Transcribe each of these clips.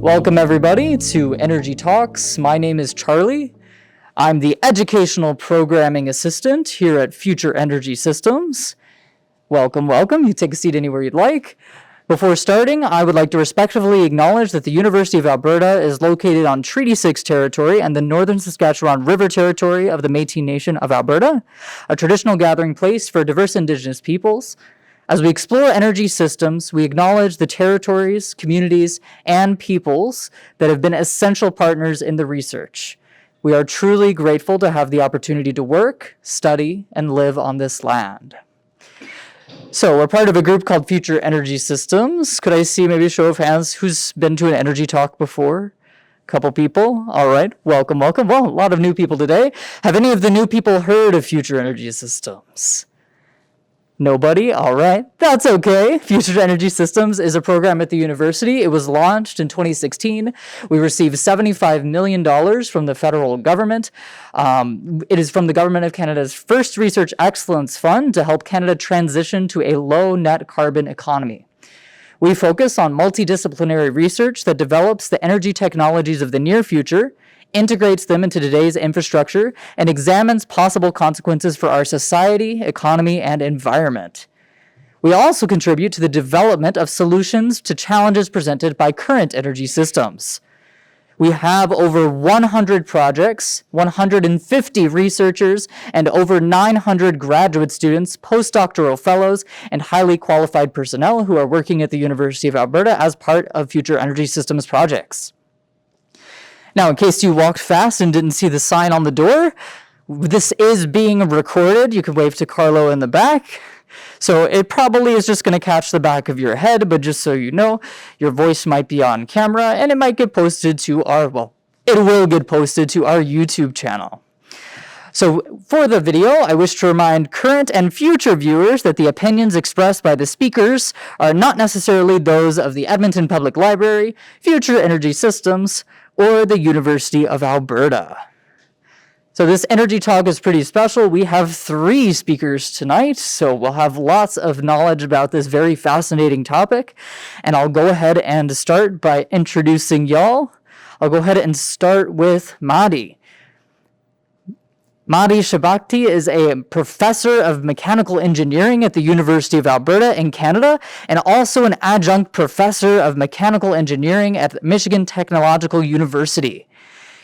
Welcome everybody to Energy Talks. My name is Charlie. I'm the Educational Programming Assistant here at Future Energy Systems. Welcome, welcome. You take a seat anywhere you'd like. Before starting, I would like to respectfully acknowledge that the University of Alberta is located on Treaty 6 territory and the Northern Saskatchewan River territory of the Métis Nation of Alberta, a traditional gathering place for diverse Indigenous peoples. As we explore energy systems, we acknowledge the territories, communities, and peoples that have been essential partners in the research. We are truly grateful to have the opportunity to work, study, and live on this land. So we're part of a group called Future Energy Systems. Could I see maybe a show of hands who's been to an energy talk before? A couple people. All right. Welcome, welcome. Well, a lot of new people today. Have any of the new people heard of Future Energy Systems? Nobody? All right. That's okay. Future Energy Systems is a program at the university. It was launched in 2016. We received $75 million from the federal government. It is from the Government of Canada's first Research Excellence Fund to help Canada transition to a low net carbon economy. We focus on multidisciplinary research that develops the energy technologies of the near future, integrates them into today's infrastructure, and examines possible consequences for our society, economy, and environment. We also contribute to the development of solutions to challenges presented by current energy systems. We have over 100 projects, 150 researchers, and over 900 graduate students, postdoctoral fellows, and highly qualified personnel who are working at the University of Alberta as part of Future Energy Systems projects. Now, in case you walked fast and didn't see the sign on the door, this is being recorded. You can wave to Carlo in the back. So it probably is just going to catch the back of your head, but just so you know, your voice might be on camera and it might get posted to it will get posted to our YouTube channel. So for the video, I wish to remind current and future viewers that the opinions expressed by the speakers are not necessarily those of the Edmonton Public Library, Future Energy Systems, or the University of Alberta. So this energy talk is pretty special. We have 3 speakers tonight, so we'll have lots of knowledge about this very fascinating topic. And I'll go ahead and start by introducing y'all. I'll go ahead and start with Mahdi. Mahdi Shahbakhti is a professor of mechanical engineering at the University of Alberta in Canada and also an adjunct professor of mechanical engineering at Michigan Technological University.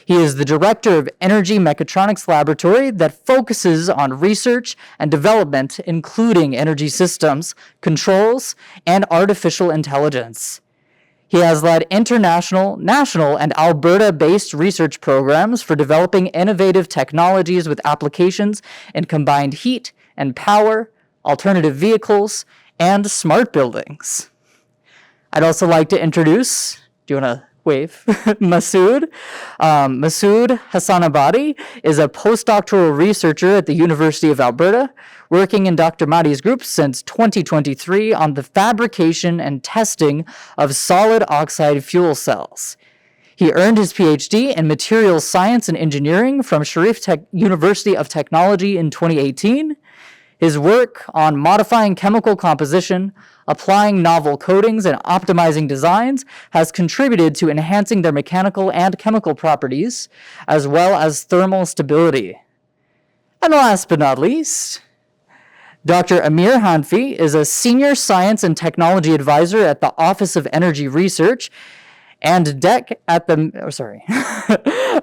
He is the director of Energy Mechatronics Laboratory that focuses on research and development, including energy systems, controls, and artificial intelligence. He has led international, national, and Alberta-based research programs for developing innovative technologies with applications in combined heat and power, alternative vehicles, and smart buildings. I'd also like to introduce, do you want to wave? Masood. Masood Hasanabadi is a postdoctoral researcher at the University of Alberta, working in Dr. Mahdi's group since 2023 on the fabrication and testing of solid oxide fuel cells. He earned his PhD in materials science and engineering from Sharif University of Technology in 2018. His work on modifying chemical composition, applying novel coatings, and optimizing designs has contributed to enhancing their mechanical and chemical properties, as well as thermal stability. And last but not least, Dr. Amir Hanifi is a senior science and technology advisor at the Office of Energy Research and DEC at the,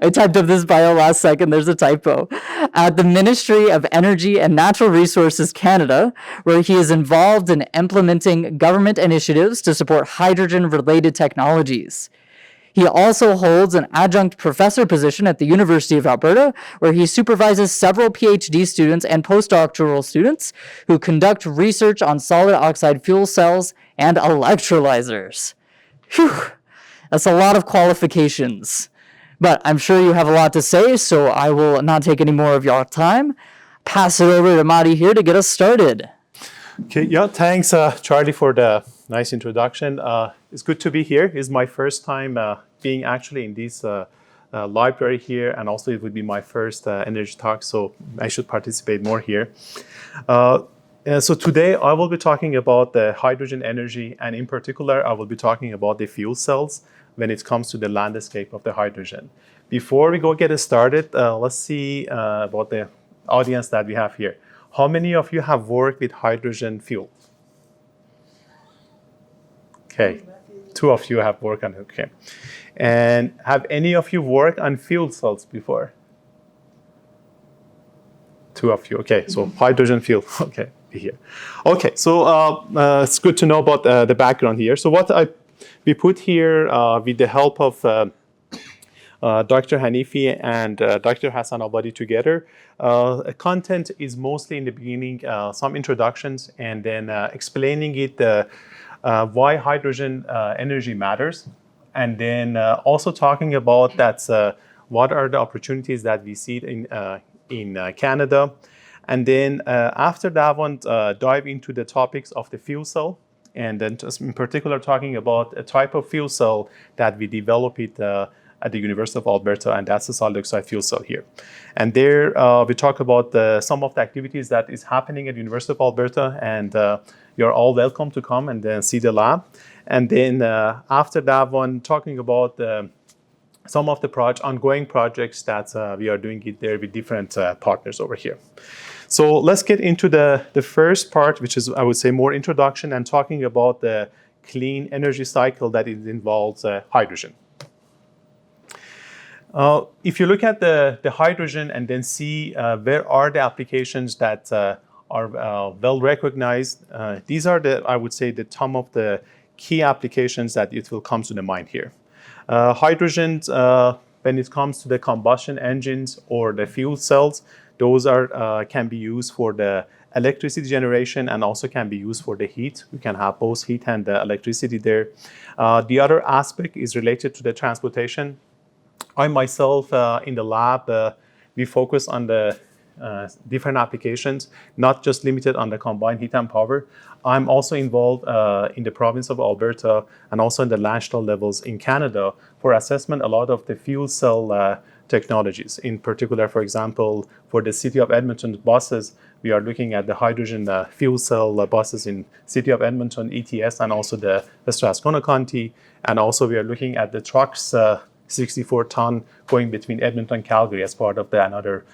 I typed up this bio last second, there's a typo, at the Ministry of Energy and Natural Resources Canada, where he is involved in implementing government initiatives to support hydrogen-related technologies. He also holds an adjunct professor position at the University of Alberta, where he supervises several PhD students and postdoctoral students who conduct research on solid oxide fuel cells and electrolyzers. Phew! That's a lot of qualifications, but I'm sure you have a lot to say, so I will not take any more of your time. Pass it over to Mahdi here to get us started. Okay, yeah, thanks, Charlie, for the nice introduction. It's good to be here. It's my first time being actually in this library here, and also it would be my first energy talk, so I should participate more here. So today I will be talking about the hydrogen energy, and in particular I will be talking about the fuel cells. when it comes to the landscape of the hydrogen. Before we go get started, let's see about the audience that we have here. How many of you have worked with hydrogen fuel? Okay, 2 of you have worked on it. Okay. And have any of you worked on fuel cells before? 2 of you. Okay, so hydrogen fuel. Okay, here. Okay, so it's good to know about the background here. So we put here with the help of Dr. Hanifi and Dr. Hasanabadi together. Content is mostly in the beginning, some introductions, and then explaining it, why hydrogen energy matters, and then also talking about what are the opportunities that we see in Canada. And then after that one, dive into the topics of the fuel cell, and then just in particular talking about a type of fuel cell that we develop it at the University of Alberta, and that's the solid oxide fuel cell here. And there we talk about some of the activities that is happening at the University of Alberta, and you're all welcome to come and then see the lab. And then after that one, talking about some of the ongoing projects that we are doing it there with different partners over here. So let's get into the first part, which is, I would say, more introduction and talking about the clean energy cycle that it involves hydrogen. If you look at the hydrogen and then see where are the applications that are well recognized, these are I would say, some of the key applications that it will come to the mind here. Hydrogen, when it comes to the combustion engines or the fuel cells, those can be used for the electricity generation and also can be used for the heat. You can have both heat and electricity there. The other aspect is related to the transportation. I myself, in the lab, we focus on the different applications, not just limited on the combined heat and power. I'm also involved in the province of Alberta and also in the national levels in Canada for assessment a lot of the fuel cell technologies. In particular, for example, for the City of Edmonton buses, we are looking at the hydrogen fuel cell buses in City of Edmonton, ETS, and also the Strathcona County. And also we are looking at the trucks, 64-ton going between Edmonton and Calgary as part of another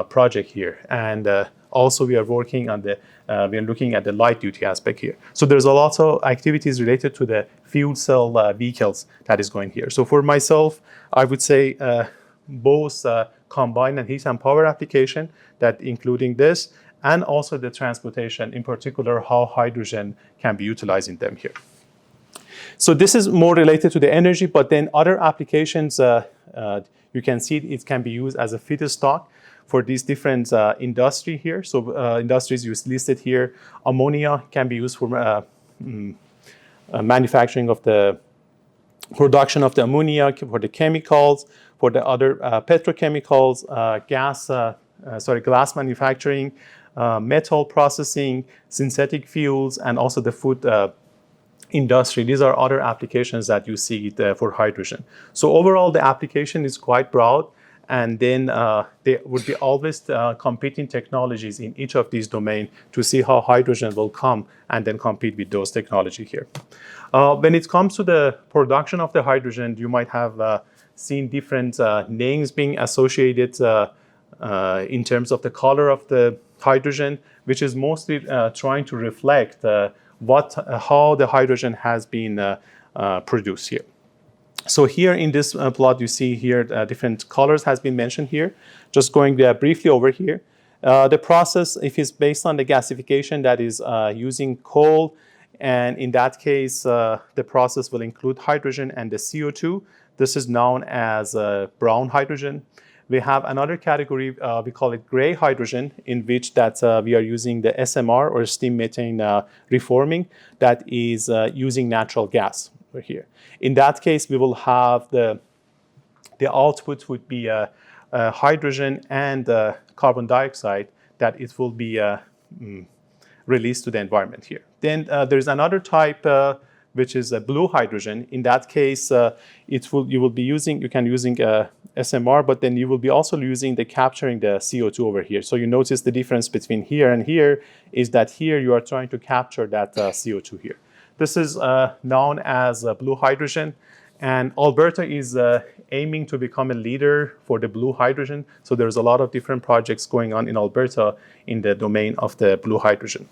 project here. And also we are working on we are looking at the light duty aspect here. So there's a lot of activities related to the fuel cell vehicles that is going here. So for myself, I would say both combined and heat and power application, that including this, and also the transportation, in particular how hydrogen can be utilized in them here. So this is more related to the energy, but then other applications, you can see it can be used as a feedstock for these different industry here. So industries you listed here. Ammonia can be used for manufacturing of the production of the ammonia, for the chemicals, for the other petrochemicals, glass manufacturing, metal processing, synthetic fuels, and also the food industry. These are other applications that you see for hydrogen. So overall, the application is quite broad, and then there would be always competing technologies in each of these domains to see how hydrogen will come and then compete with those technologies here. When it comes to the production of the hydrogen, you might have seen different names being associated in terms of the color of the hydrogen, which is mostly trying to reflect how the hydrogen has been produced here. So here in this plot, you see here different colors has been mentioned here. Just going briefly over here. The process, if it's based on the gasification, that is using coal, and in that case, the process will include hydrogen and the CO2. This is known as brown hydrogen. We have another category, we call it gray hydrogen, in which we are using the SMR, or steam methane reforming, that is using natural gas over here. In that case, we will have the output would be hydrogen and carbon dioxide, that it will be released to the environment here. Then there's another type which is a blue hydrogen. In that case, you can using SMR, but then you will be also using capturing the CO2 over here. So you notice the difference between here and here is that here you are trying to capture that CO2 here. This is known as blue hydrogen, And Alberta is aiming to become a leader for the blue hydrogen. So there's a lot of different projects going on in Alberta in the domain of the blue hydrogen.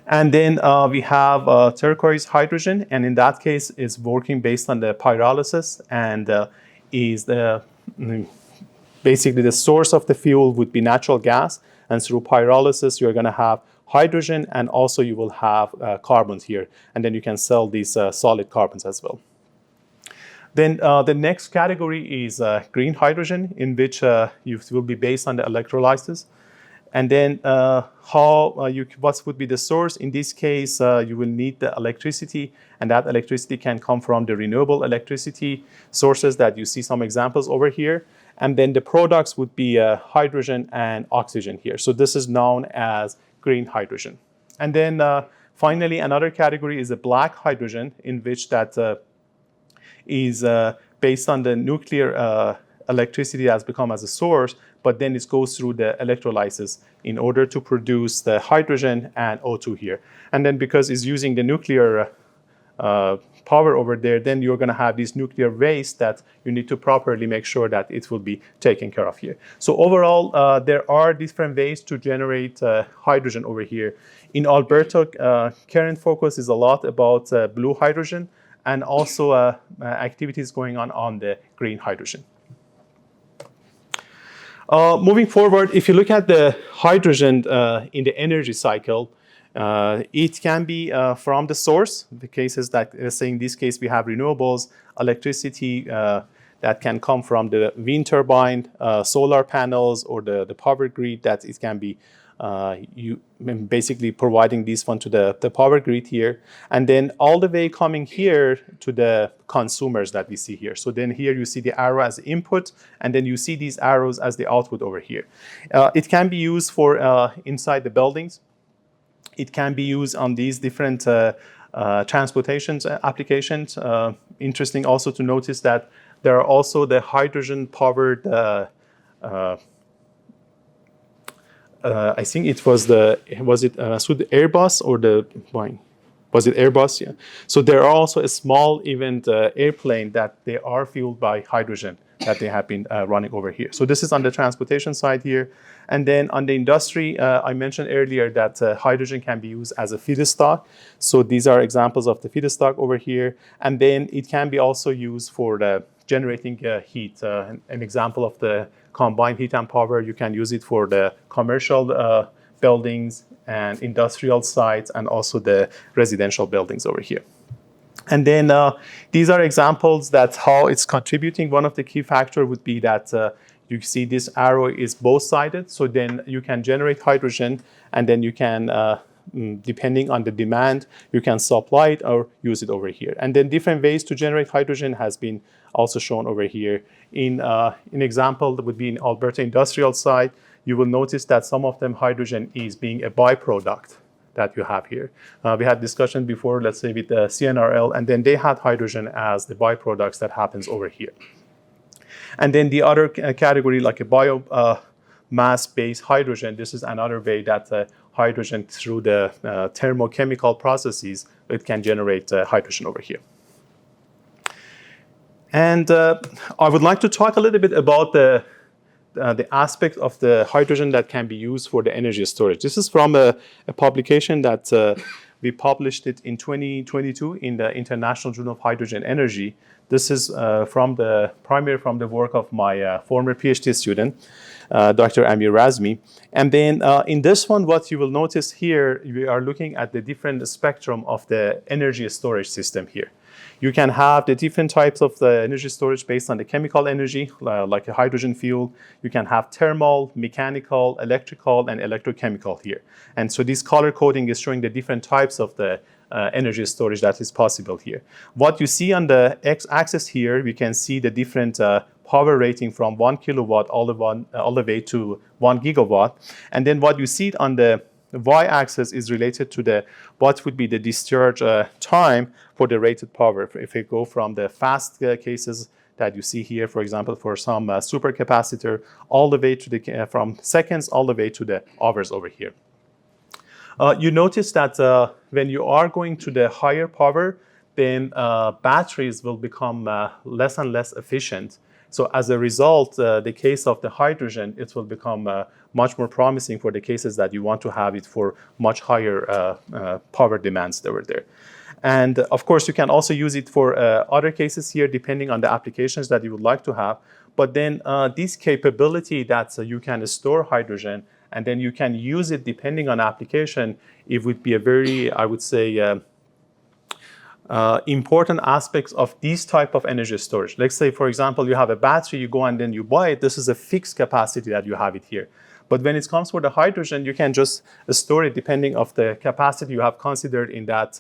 And then we have turquoise hydrogen, and in that case, it's working based on the pyrolysis, and is basically the source of the fuel would be natural gas, and through pyrolysis, you're going to have hydrogen, and also you will have carbons here, and then you can sell these solid carbons as well. Then the next category is green hydrogen, in which you will be based on the electrolysis. And then what would be the source? In this case, you will need the electricity, and that electricity can come from the renewable electricity sources that you see some examples over here. And then the products would be hydrogen and oxygen here. So this is known as green hydrogen. And then finally, another category is a black hydrogen, in which that is based on the nuclear electricity has become as a source, but then it goes through the electrolysis in order to produce the hydrogen and O2 here. And then because it's using the nuclear power over there, then you're going to have this nuclear waste that you need to properly make sure that it will be taken care of here. So overall, there are different ways to generate hydrogen over here. In Alberta, current focus is a lot about blue hydrogen, and also activities going on the green hydrogen. Moving forward, if you look at the hydrogen in the energy cycle, it can be from the source. The cases that, let's say in this case, we have renewables, electricity that can come from the wind turbine, solar panels, or the power grid, that it can be basically providing this one to the power grid here, and then all the way coming here to the consumers that we see here. So then here you see the arrow as input, and then you see these arrows as the output over here. It can be used for inside the buildings. It can be used on these different transportation applications. Interesting also to notice that there are also the hydrogen-powered I think it was Masood Airbus or the Boeing? Was it Airbus? Yeah. So there are also a small event airplane that they are fueled by hydrogen that they have been running over here. So this is on the transportation side here. And then on the industry, I mentioned earlier that hydrogen can be used as a feedstock. So these are examples of the feedstock over here. And then it can be also used for the generating heat. An example of the combined heat and power, you can use it for the commercial buildings and industrial sites, and also the residential buildings over here. And then these are examples that how it's contributing. One of the key factors would be that you see this arrow is both-sided, so then you can generate hydrogen, and then you can depending on the demand, you can supply it or use it over here. And then different ways to generate hydrogen has been also shown over here. In an example that would be in Alberta industrial side, you will notice that some of them hydrogen is being a byproduct that you have here. We had discussion before, let's say with the CNRL, and then they had hydrogen as the byproducts that happens over here. And then the other category, like a biomass-based hydrogen, this is another way that hydrogen through the thermochemical processes, it can generate hydrogen over here. And I would like to talk a little bit about the aspect of the hydrogen that can be used for the energy storage. This is from a publication that we published it in 2022 in the International Journal of Hydrogen Energy. This is primarily from the work of my former PhD student, Dr. Amir Hanifi. And then in this one, what you will notice here, we are looking at the different spectrum of the energy storage system here. You can have the different types of the energy storage based on the chemical energy, like a hydrogen fuel. You can have thermal, mechanical, electrical, and electrochemical here. And so this color coding is showing the different types of the energy storage that is possible here. What you see on the x-axis here, we can see the different power rating from 1 kilowatt all the way to 1 gigawatt. And then what you see on the y-axis is related to what would be the discharge time for the rated power. If we go from the fast cases that you see here, for example, for some supercapacitor, all the way to from seconds all the way to the hours over here. You notice that when you are going to the higher power, then batteries will become less and less efficient. So as a result, the case of the hydrogen, it will become much more promising for the cases that you want to have it for much higher power demands that were there. And of course, you can also use it for other cases here, depending on the applications that you would like to have. But then this capability that you can store hydrogen and then you can use it depending on application, it would be a very, I would say, important aspects of these type of energy storage. Let's say, for example, you have a battery, you go and then you buy it. This is a fixed capacity that you have it here. But when it comes for the hydrogen, you can just store it depending of the capacity you have considered in that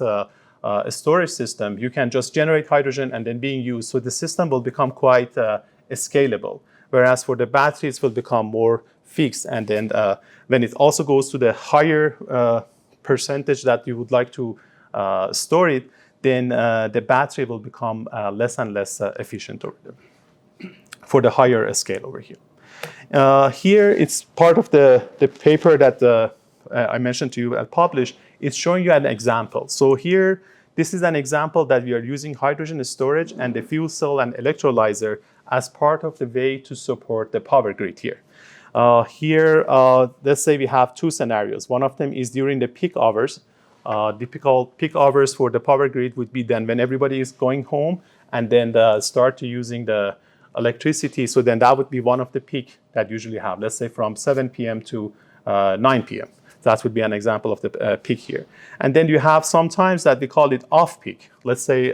storage system. You can just generate hydrogen and then being used. So the system will become quite scalable. Whereas for the batteries, it will become more fixed. And then when it also goes to the higher percentage that you would like to store it, then the battery will become less and less efficient over there for the higher scale over here. Here, it's part of the paper that I mentioned to you and published. It's showing you an example. So here, this is an example that we are using hydrogen storage and the fuel cell and electrolyzer as part of the way to support the power grid here. Here, let's say we have two scenarios. One of them is during the peak hours. Typical peak hours for the power grid would be then when everybody is going home and then start to using the electricity. So then that would be one of the peak that usually have, let's say from 7 p.m. to 9 p.m. That would be an example of the peak here. And then you have sometimes that we call it off peak. Let's say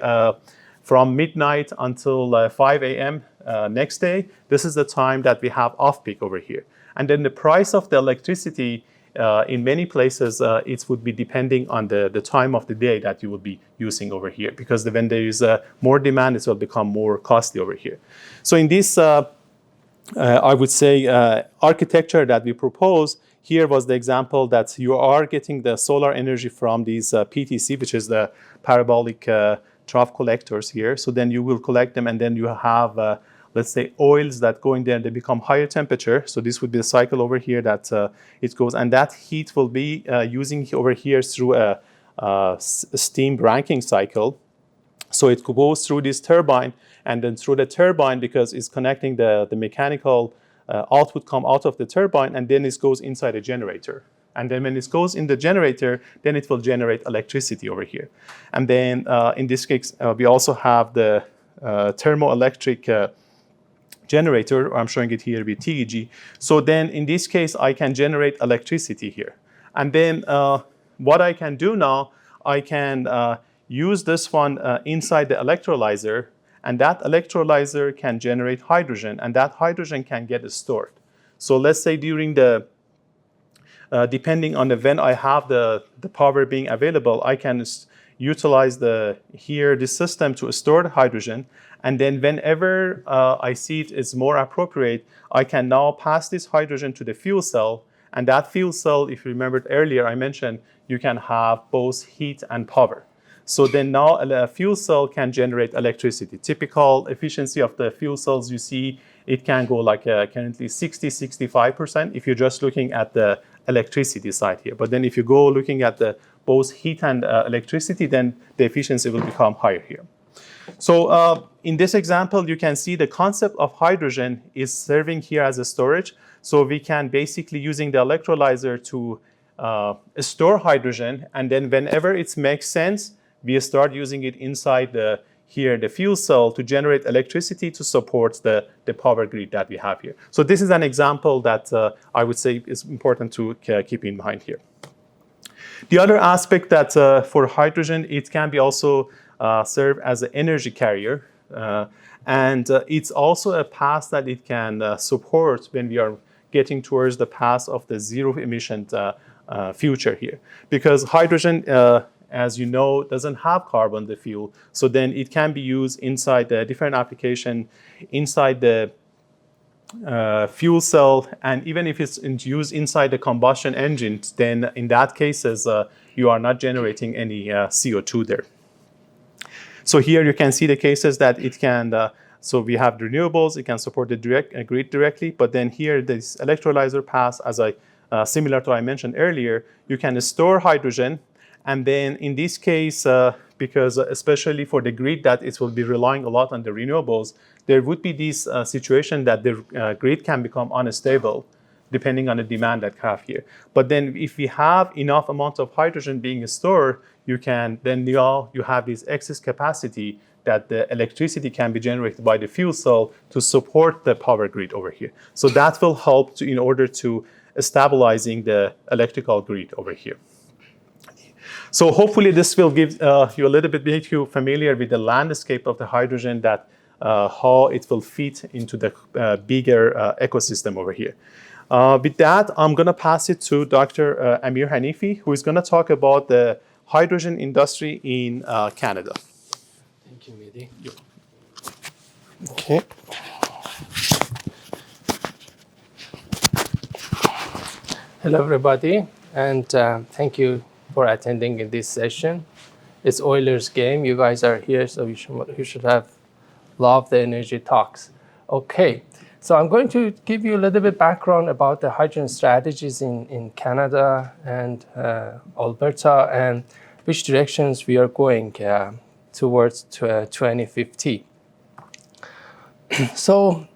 from midnight until 5 a.m. Next day, this is the time that we have off peak over here. And then the price of the electricity in many places, it would be depending on the time of the day that you will be using over here, because when there is more demand, it will become more costly over here. So in this, I would say, architecture that we propose, here was the example that you are getting the solar energy from these PTC, which is the parabolic trough collectors here. So then you will collect them, and then you have let's say oils that go in there and they become higher temperature. So this would be the cycle over here that it goes, and that heat will be using over here through a steam ranking cycle. So it goes through this turbine, and then through the turbine, because it's connecting the mechanical output come out of the turbine, and then it goes inside a generator. And then when it goes in the generator, then it will generate electricity over here. And then in this case, we also have the thermoelectric generator, I'm showing it here with TEG. So then in this case, I can generate electricity here. And then what I can do now, I can use this one inside the electrolyzer, and that electrolyzer can generate hydrogen, and that hydrogen can get stored. So let's say during the, depending on when I have the power being available, I can utilize this system to store the hydrogen. And then whenever I see it is more appropriate, I can now pass this hydrogen to the fuel cell. And that fuel cell, if you remembered earlier, I mentioned you can have both heat and power. So then now a fuel cell can generate electricity. Typical efficiency of the fuel cells, you see, it can go like currently 60-65% if you're just looking at the electricity side here. But then if you go looking at the both heat and electricity, then the efficiency will become higher here. So in this example, you can see the concept of hydrogen is serving here as a storage. So we can basically using the electrolyzer to store hydrogen, and then whenever it makes sense, we start using it inside the fuel cell to generate electricity to support the power grid that we have here. So this is an example that I would say is important to keep in mind here. The other aspect that for hydrogen, it can be also serve as an energy carrier. And it's also a path that it can support when we are getting towards the path of the zero emission future here. Because hydrogen, as you know, doesn't have carbon, the fuel. So then it can be used inside the different application, inside the fuel cell, and even if it's used inside the combustion engine, then in that cases, you are not generating any CO2 there. So here you can see the cases that it can, so we have renewables, it can support the grid directly, but then here this electrolyzer pass, as similar to I mentioned earlier, you can store hydrogen, and then in this case, because especially for the grid that it will be relying a lot on the renewables, there would be this situation that the grid can become unstable depending on the demand that you have here. But then if we have enough amounts of hydrogen being stored, you have this excess capacity that the electricity can be generated by the fuel cell to support the power grid over here. So that will help in order to stabilizing the electrical grid over here. So hopefully this will give you a little bit, make you familiar with the landscape of the hydrogen, that how it will fit into the bigger ecosystem over here. With that, I'm going to pass it to Dr. Amir Hanifi, who is going to talk about the hydrogen industry in Canada. Thank you, Mahdi. Okay. Hello, everybody, and thank you for attending in this session. It's Oilers game. You guys are here, so you should have loved the energy talks. Okay, so I'm going to give you a little bit background about the hydrogen strategies in Canada and Alberta, and which directions we are going towards 2050. So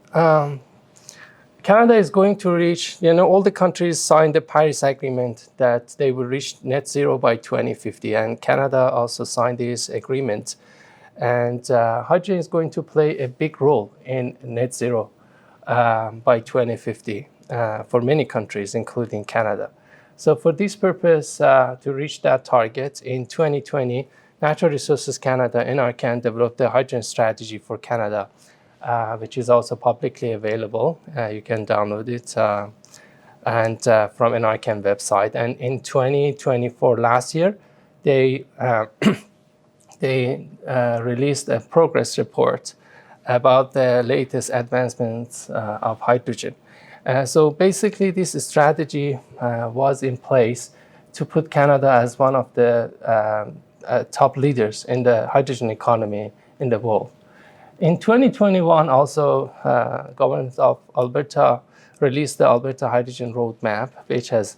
Canada is going to reach, all the countries signed the Paris Agreement that they will reach net zero by 2050, and Canada also signed this agreement. And hydrogen is going to play a big role in net zero by 2050 for many countries, including Canada. So for this purpose, to reach that target, in 2020, Natural Resources Canada, NRCan, developed the hydrogen strategy for Canada, which is also publicly available. You can download it and from NRCan website. And in 2024, last year, they released a progress report about the latest advancements of hydrogen. So basically, this strategy was in place to put Canada as one of the top leaders in the hydrogen economy in the world. In 2021, also, government of Alberta released the Alberta Hydrogen Roadmap, which has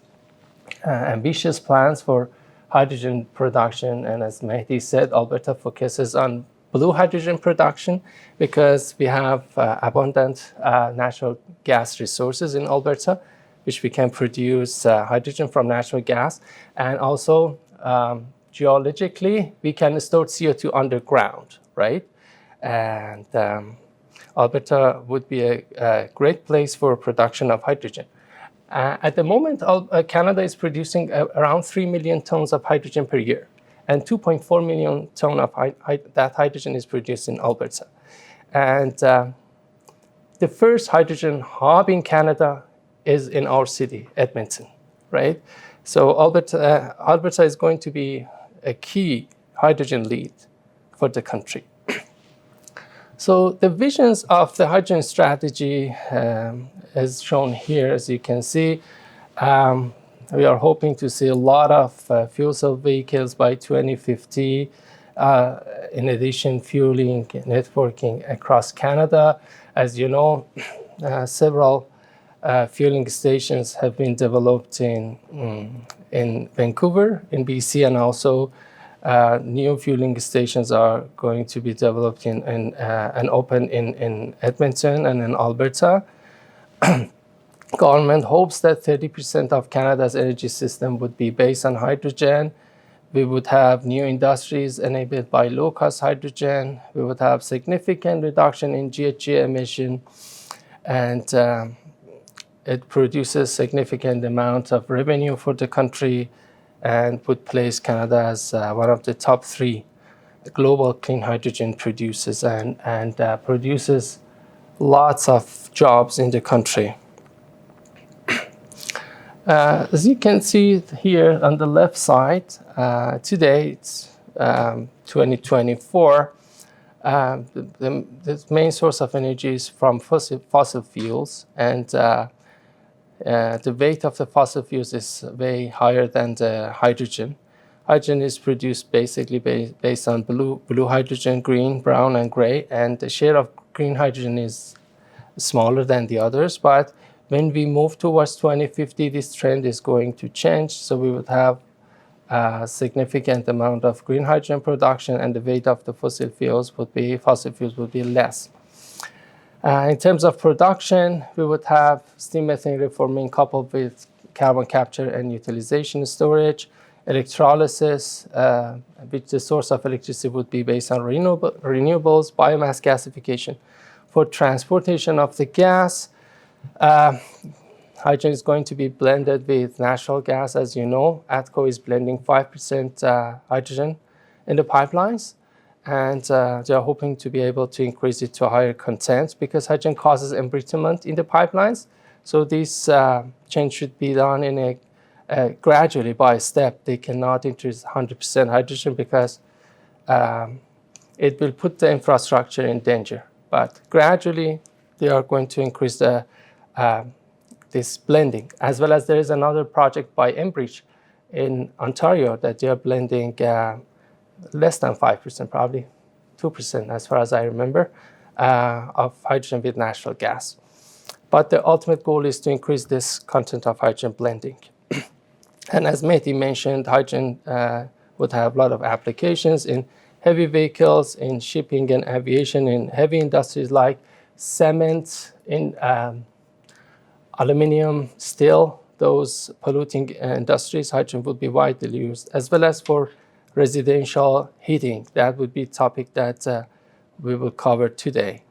ambitious plans for hydrogen production. And as Mahdi said, Alberta focuses on blue hydrogen production because we have abundant natural gas resources in Alberta, which we can produce hydrogen from natural gas. And also, geologically, we can store CO2 underground, right? And Alberta would be a great place for production of hydrogen. At the moment, Canada is producing around 3 million tons of hydrogen per year, and 2.4 million tons of that hydrogen is produced in Alberta. And the first hydrogen hub in Canada is in our city, Edmonton, right? So Alberta is going to be a key hydrogen lead for the country. So the visions of the hydrogen strategy is shown here. As you can see, we are hoping to see a lot of fuel cell vehicles by 2050. In addition, fueling networking across Canada. As you know, several fueling stations have been developed in Vancouver, in BC, and also new fueling stations are going to be developed and open in Edmonton and in Alberta. Government hopes that 30% of Canada's energy system would be based on hydrogen. We would have new industries enabled by low-cost hydrogen. We would have significant reduction in GHG emission, and it produces significant amount of revenue for the country, and would place Canada as one of the top 3 global clean hydrogen producers, and produces lots of jobs in the country. As you can see here on the left side, today it's 2024. The main source of energy is from fossil fuels, and the weight of the fossil fuels is way higher than the hydrogen. Hydrogen is produced basically based on blue hydrogen, green, brown, and gray, and the share of green hydrogen is smaller than the others. But when we move towards 2050, this trend is going to change. So we would have a significant amount of green hydrogen production, and the weight of the fossil fuels would be less. In terms of production, we would have steam methane reforming coupled with carbon capture and utilization storage, electrolysis, which the source of electricity would be based on renewables, biomass gasification. For transportation of the gas, hydrogen is going to be blended with natural gas. As you know, ATCO is blending 5% hydrogen in the pipelines, and they are hoping to be able to increase it to a higher content because hydrogen causes embrittlement in the pipelines. So this change should be done in gradually by step. They cannot introduce 100% hydrogen because it will put the infrastructure in danger. But gradually, they are going to increase this blending, as well as there is another project by Enbridge in Ontario that they are blending less than 5%, probably 2%, as far as I remember, of hydrogen with natural gas. But the ultimate goal is to increase this content of hydrogen blending. And as Mahdi mentioned, hydrogen would have a lot of applications in heavy vehicles, in shipping and aviation, in heavy industries like cement, in aluminum, steel, those polluting industries, hydrogen would be widely used, as well as for residential heating. That would be a topic that we will cover today.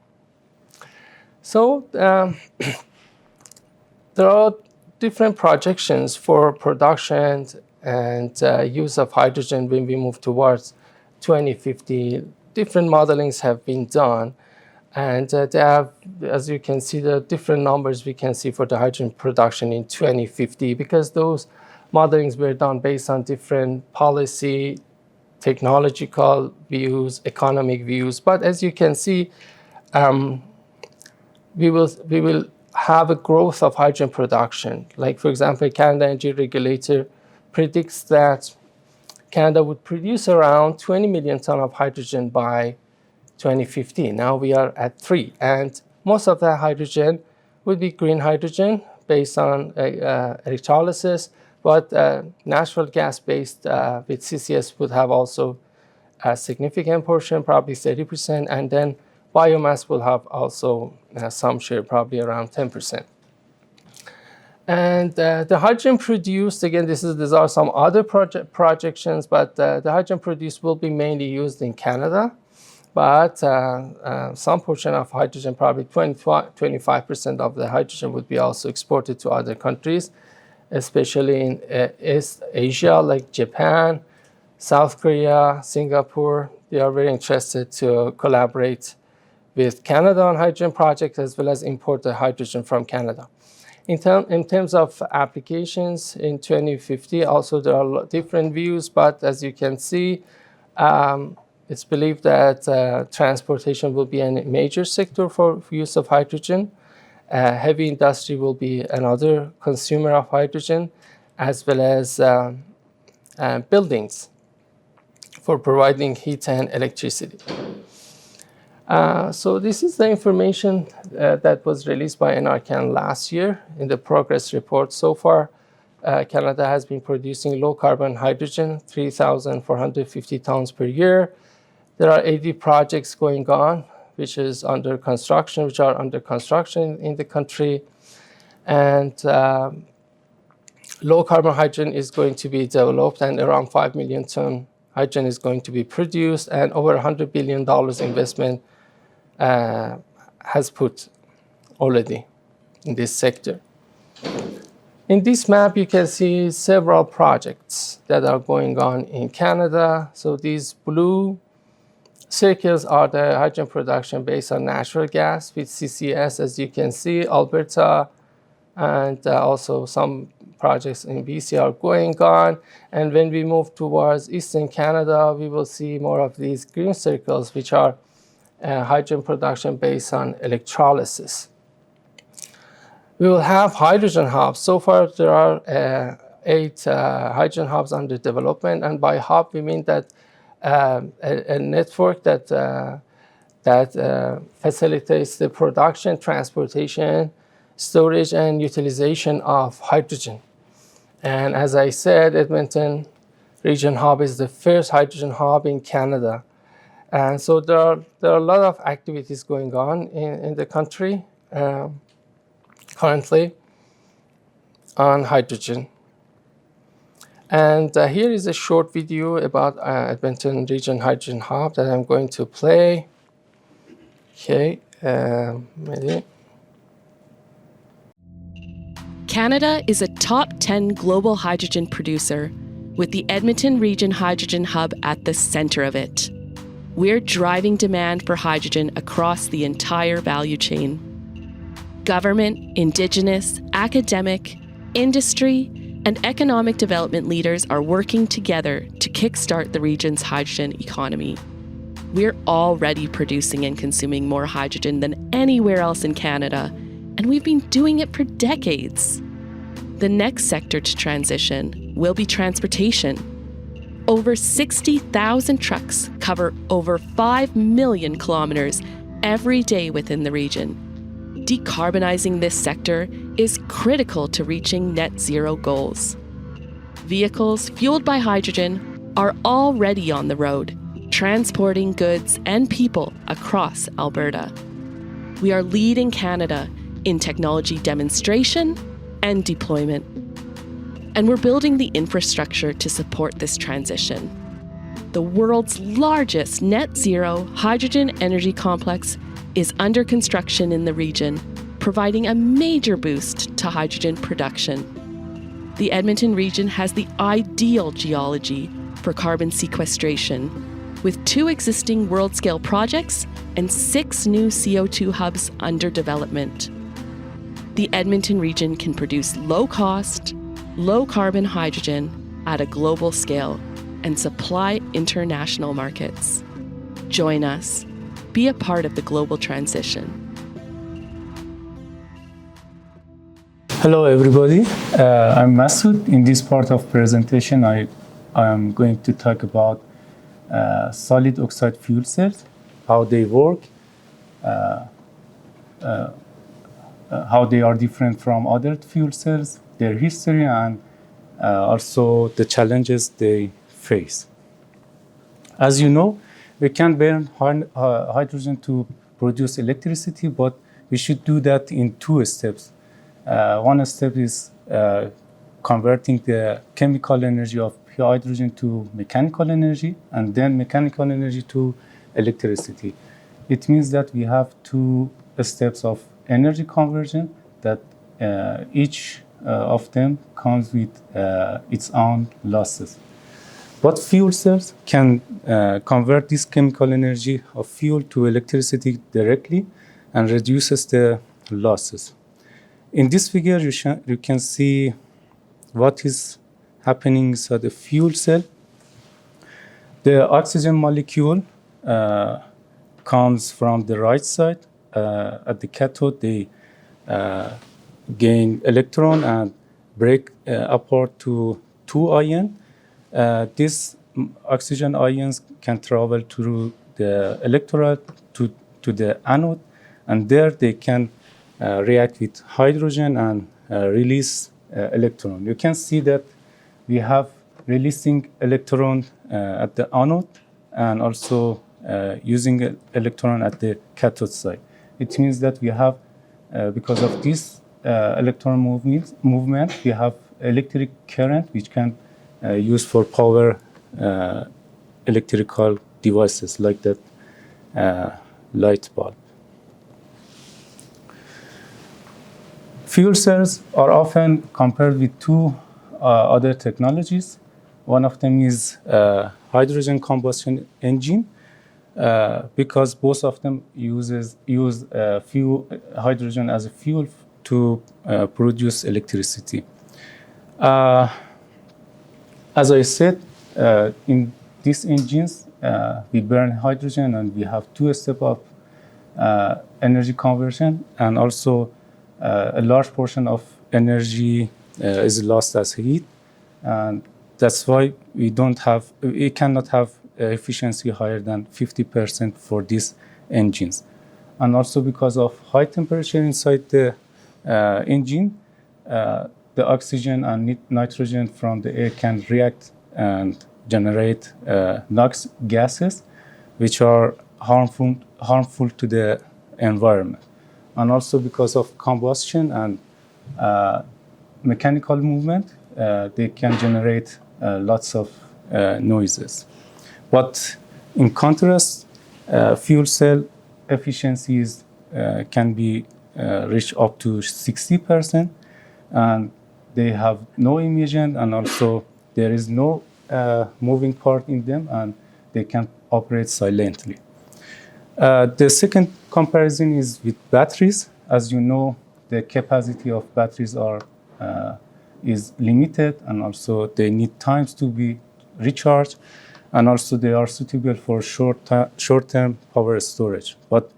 So there are different projections for production and use of hydrogen when we move towards 2050. Different modelings have been done, and they have, as you can see, the different numbers we can see for the hydrogen production in 2050, because those modelings were done based on different policy, technological views, economic views. But as you can see, we will have a growth of hydrogen production. Like, for example, Canada Energy Regulator predicts that Canada would produce around 20 million tons of hydrogen by 2050. Now we are at 3. And most of that hydrogen would be green hydrogen based on electrolysis, but natural gas-based with CCS would have also a significant portion, probably 30%, and then biomass will have also some share, probably around 10%. And the hydrogen produced, again, these are some other projections, but the hydrogen produced will be mainly used in Canada. But some portion of hydrogen, probably 25% of the hydrogen would be also exported to other countries, especially in East Asia, like Japan, South Korea, Singapore. They are very interested to collaborate with Canada on hydrogen projects, as well as import the hydrogen from Canada. In terms of applications in 2050, also there are different views, but as you can see, it's believed that transportation will be a major sector for use of hydrogen. Heavy industry will be another consumer of hydrogen, as well as buildings for providing heat and electricity. So this is the information that was released by NRCan last year in the progress report. So far, Canada has been producing low carbon hydrogen, 3,450 tons per year. There are 80 projects going on, which are under construction in the country. And low carbon hydrogen is going to be developed, and around 5 million ton hydrogen is going to be produced, and over $100 billion investment has put already in this sector. In this map, you can see several projects that are going on in Canada. So these blue circles are the hydrogen production based on natural gas with CCS, as you can see, Alberta, and also some projects in BC are going on. And when we move towards Eastern Canada, we will see more of these green circles, which are hydrogen production based on electrolysis. We will have hydrogen hubs. So far, there are 8 hydrogen hubs under development. And by hub, we mean that a network that facilitates the production, transportation, storage, and utilization of hydrogen. And as I said, Edmonton region hub is the first hydrogen hub in Canada. And so there are a lot of activities going on in the country currently on hydrogen. And here is a short video about Edmonton Region Hydrogen Hub that I'm going to play. Okay, ready? Canada is a top 10 global hydrogen producer, with the Edmonton Region Hydrogen Hub at the center of it. We're driving demand for hydrogen across the entire value chain. Government, Indigenous, academic, industry, and economic development leaders are working together to kickstart the region's hydrogen economy. We're already producing and consuming more hydrogen than anywhere else in Canada, and we've been doing it for decades. The next sector to transition will be transportation. Over 60,000 trucks cover over 5 million kilometers every day within the region. Decarbonizing this sector is critical to reaching net zero goals. Vehicles fueled by hydrogen are already on the road, transporting goods and people across Alberta. We are leading Canada in technology demonstration and deployment. And we're building the infrastructure to support this transition. The world's largest net zero hydrogen energy complex is under construction in the region, providing a major boost to hydrogen production. The Edmonton region has the ideal geology for carbon sequestration, with 2 existing world-scale projects and 6 new CO2 hubs under development. The Edmonton region can produce low-cost, low-carbon hydrogen at a global scale and supply international markets. Join us. Be a part of the global transition. Hello, everybody. I'm Masood. In this part of presentation, I am going to talk about solid oxide fuel cells, how they work, how they are different from other fuel cells, their history, and also the challenges they face. As you know, we can burn hydrogen to produce electricity, but we should do that in 2 steps. One step is converting the chemical energy of hydrogen to mechanical energy, and then mechanical energy to electricity. It means that we have 2 steps of energy conversion that each of them comes with its own losses. But fuel cells can convert this chemical energy of fuel to electricity directly and reduces the losses. In this figure, you can see what is happening inside the fuel cell. The oxygen molecule comes from the right side. At the cathode, they gain electron and break apart to 2 ions. These oxygen ions can travel through the electrolyte to the anode, and there they can react with hydrogen and release electron. You can see that we have releasing electron at the anode and also using electron at the cathode side. It means that we have, because of this electron movement, we have electric current which can use for power electrical devices like that light bulb. Fuel cells are often compared with 2 other technologies. One of them is hydrogen combustion engine, because both of them use hydrogen as a fuel to produce electricity. As I said, in these engines, we burn hydrogen and we have 2 steps of energy conversion, and also a large portion of energy is lost as heat, and that's why we cannot have efficiency higher than 50% for these engines. And also because of high temperature inside the engine, the oxygen and nitrogen from the air can react and generate NOx gases, which are harmful to the environment. And also because of combustion and mechanical movement, they can generate lots of noises. But in contrast, fuel cell efficiencies can be reached up to 60%, and they have no emission, and also there is no moving part in them, and they can operate silently. The second comparison is with batteries. As you know, the capacity of batteries is limited, and also they need times to be recharged, and also they are suitable for short-term power storage. But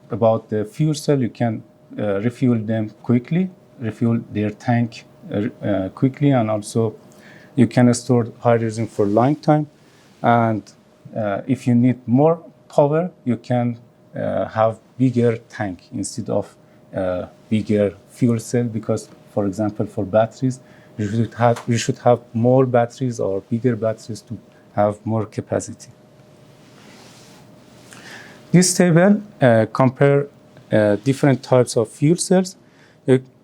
about the fuel cell, you can refuel them quickly, refuel their tank quickly, and also you can store hydrogen for long time. And if you need more power, you can have bigger tank instead of bigger fuel cell, because, for example, for batteries, you should have more batteries or bigger batteries to have more capacity. This table compare different types of fuel cells,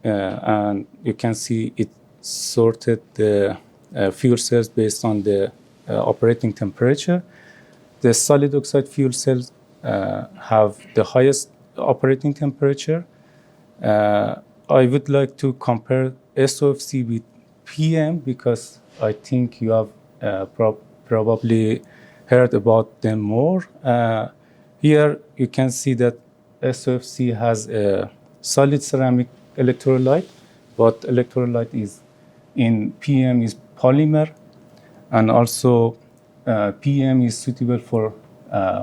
and you can see it sorted the fuel cells based on the operating temperature. The solid oxide fuel cells have the highest operating temperature. I would like to compare SOFC with PM because I think you have probably heard about them more. Here you can see that SOFC has a solid ceramic electrolyte, but electrolyte is in PM is polymer, and also PM is suitable for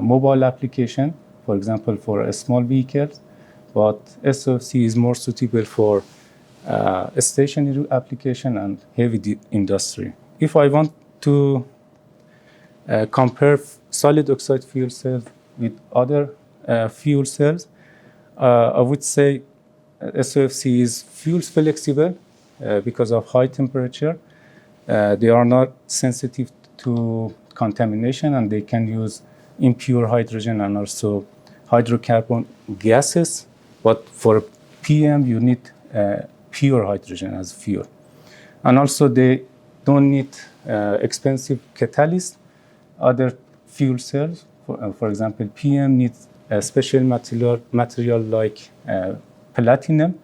mobile application, for example, for small vehicles, but SOFC is more suitable for stationary application and heavy industry. If I want to compare solid oxide fuel cells with other fuel cells, I would say SOFC is fuel flexible because of high temperature. They are not sensitive to contamination, and they can use impure hydrogen and also hydrocarbon gases. But for PM, you need pure hydrogen as fuel. And also they don't need expensive catalyst. Other fuel cells, for example, PM needs a special material like platinum,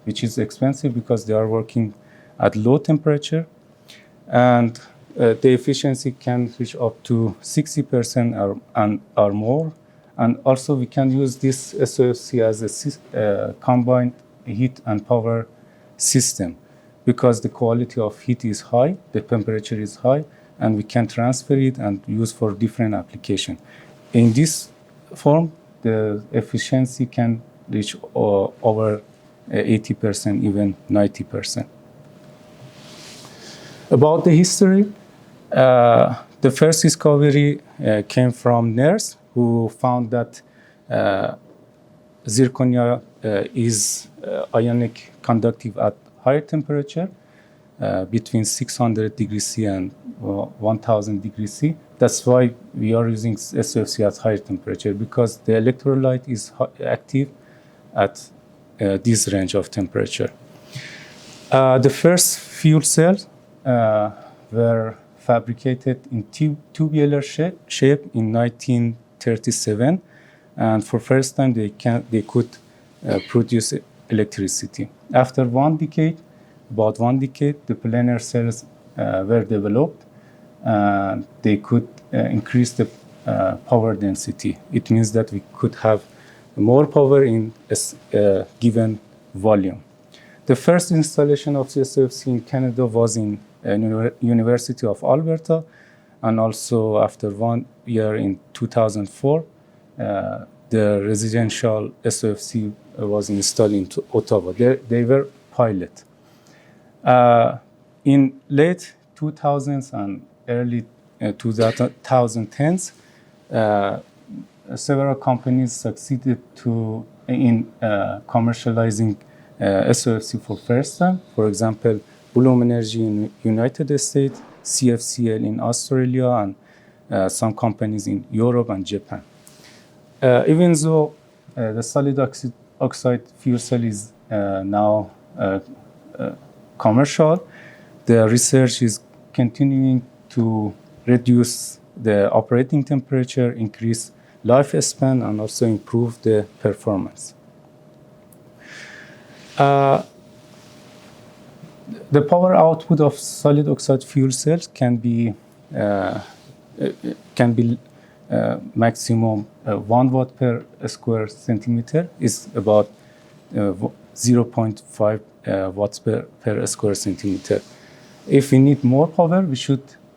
which is expensive because they are working at low temperature. And the efficiency can reach up to 60% or more. And also we can use this SOFC as a combined heat and power system because the quality of heat is high, the temperature is high, and we can transfer it and use for different application. In this form, the efficiency can reach over 80%, even 90%. About the history, the first discovery came from NERS, who found that zirconia is ionic conductive at higher temperature, between 600 degrees C and 1000 degrees C. That's why we are using SOFC at higher temperature, because the electrolyte is active at this range of temperature. The first fuel cells were fabricated in tubular shape in 1937, and for first time they could produce electricity. After about one decade, the planar cells were developed, and they could increase the power density. It means that we could have more power in a given volume. The first installation of the SOFC in Canada was in University of Alberta, and also after 1 year in 2004, the residential SOFC was installed in Ottawa. They were pilot. In late 2000s and early 2010s, several companies succeeded in commercializing SOFC for first time. For example, Bloom Energy in United States, CFCL in Australia and some companies in Europe and Japan. Even though the solid oxide fuel cell is now commercial, the research is continuing to reduce the operating temperature, increase lifespan, and also improve the performance. The power output of solid oxide fuel cells can be maximum 1 watt per square centimeter, is about 0.5 watts per square centimeter. If we need more power,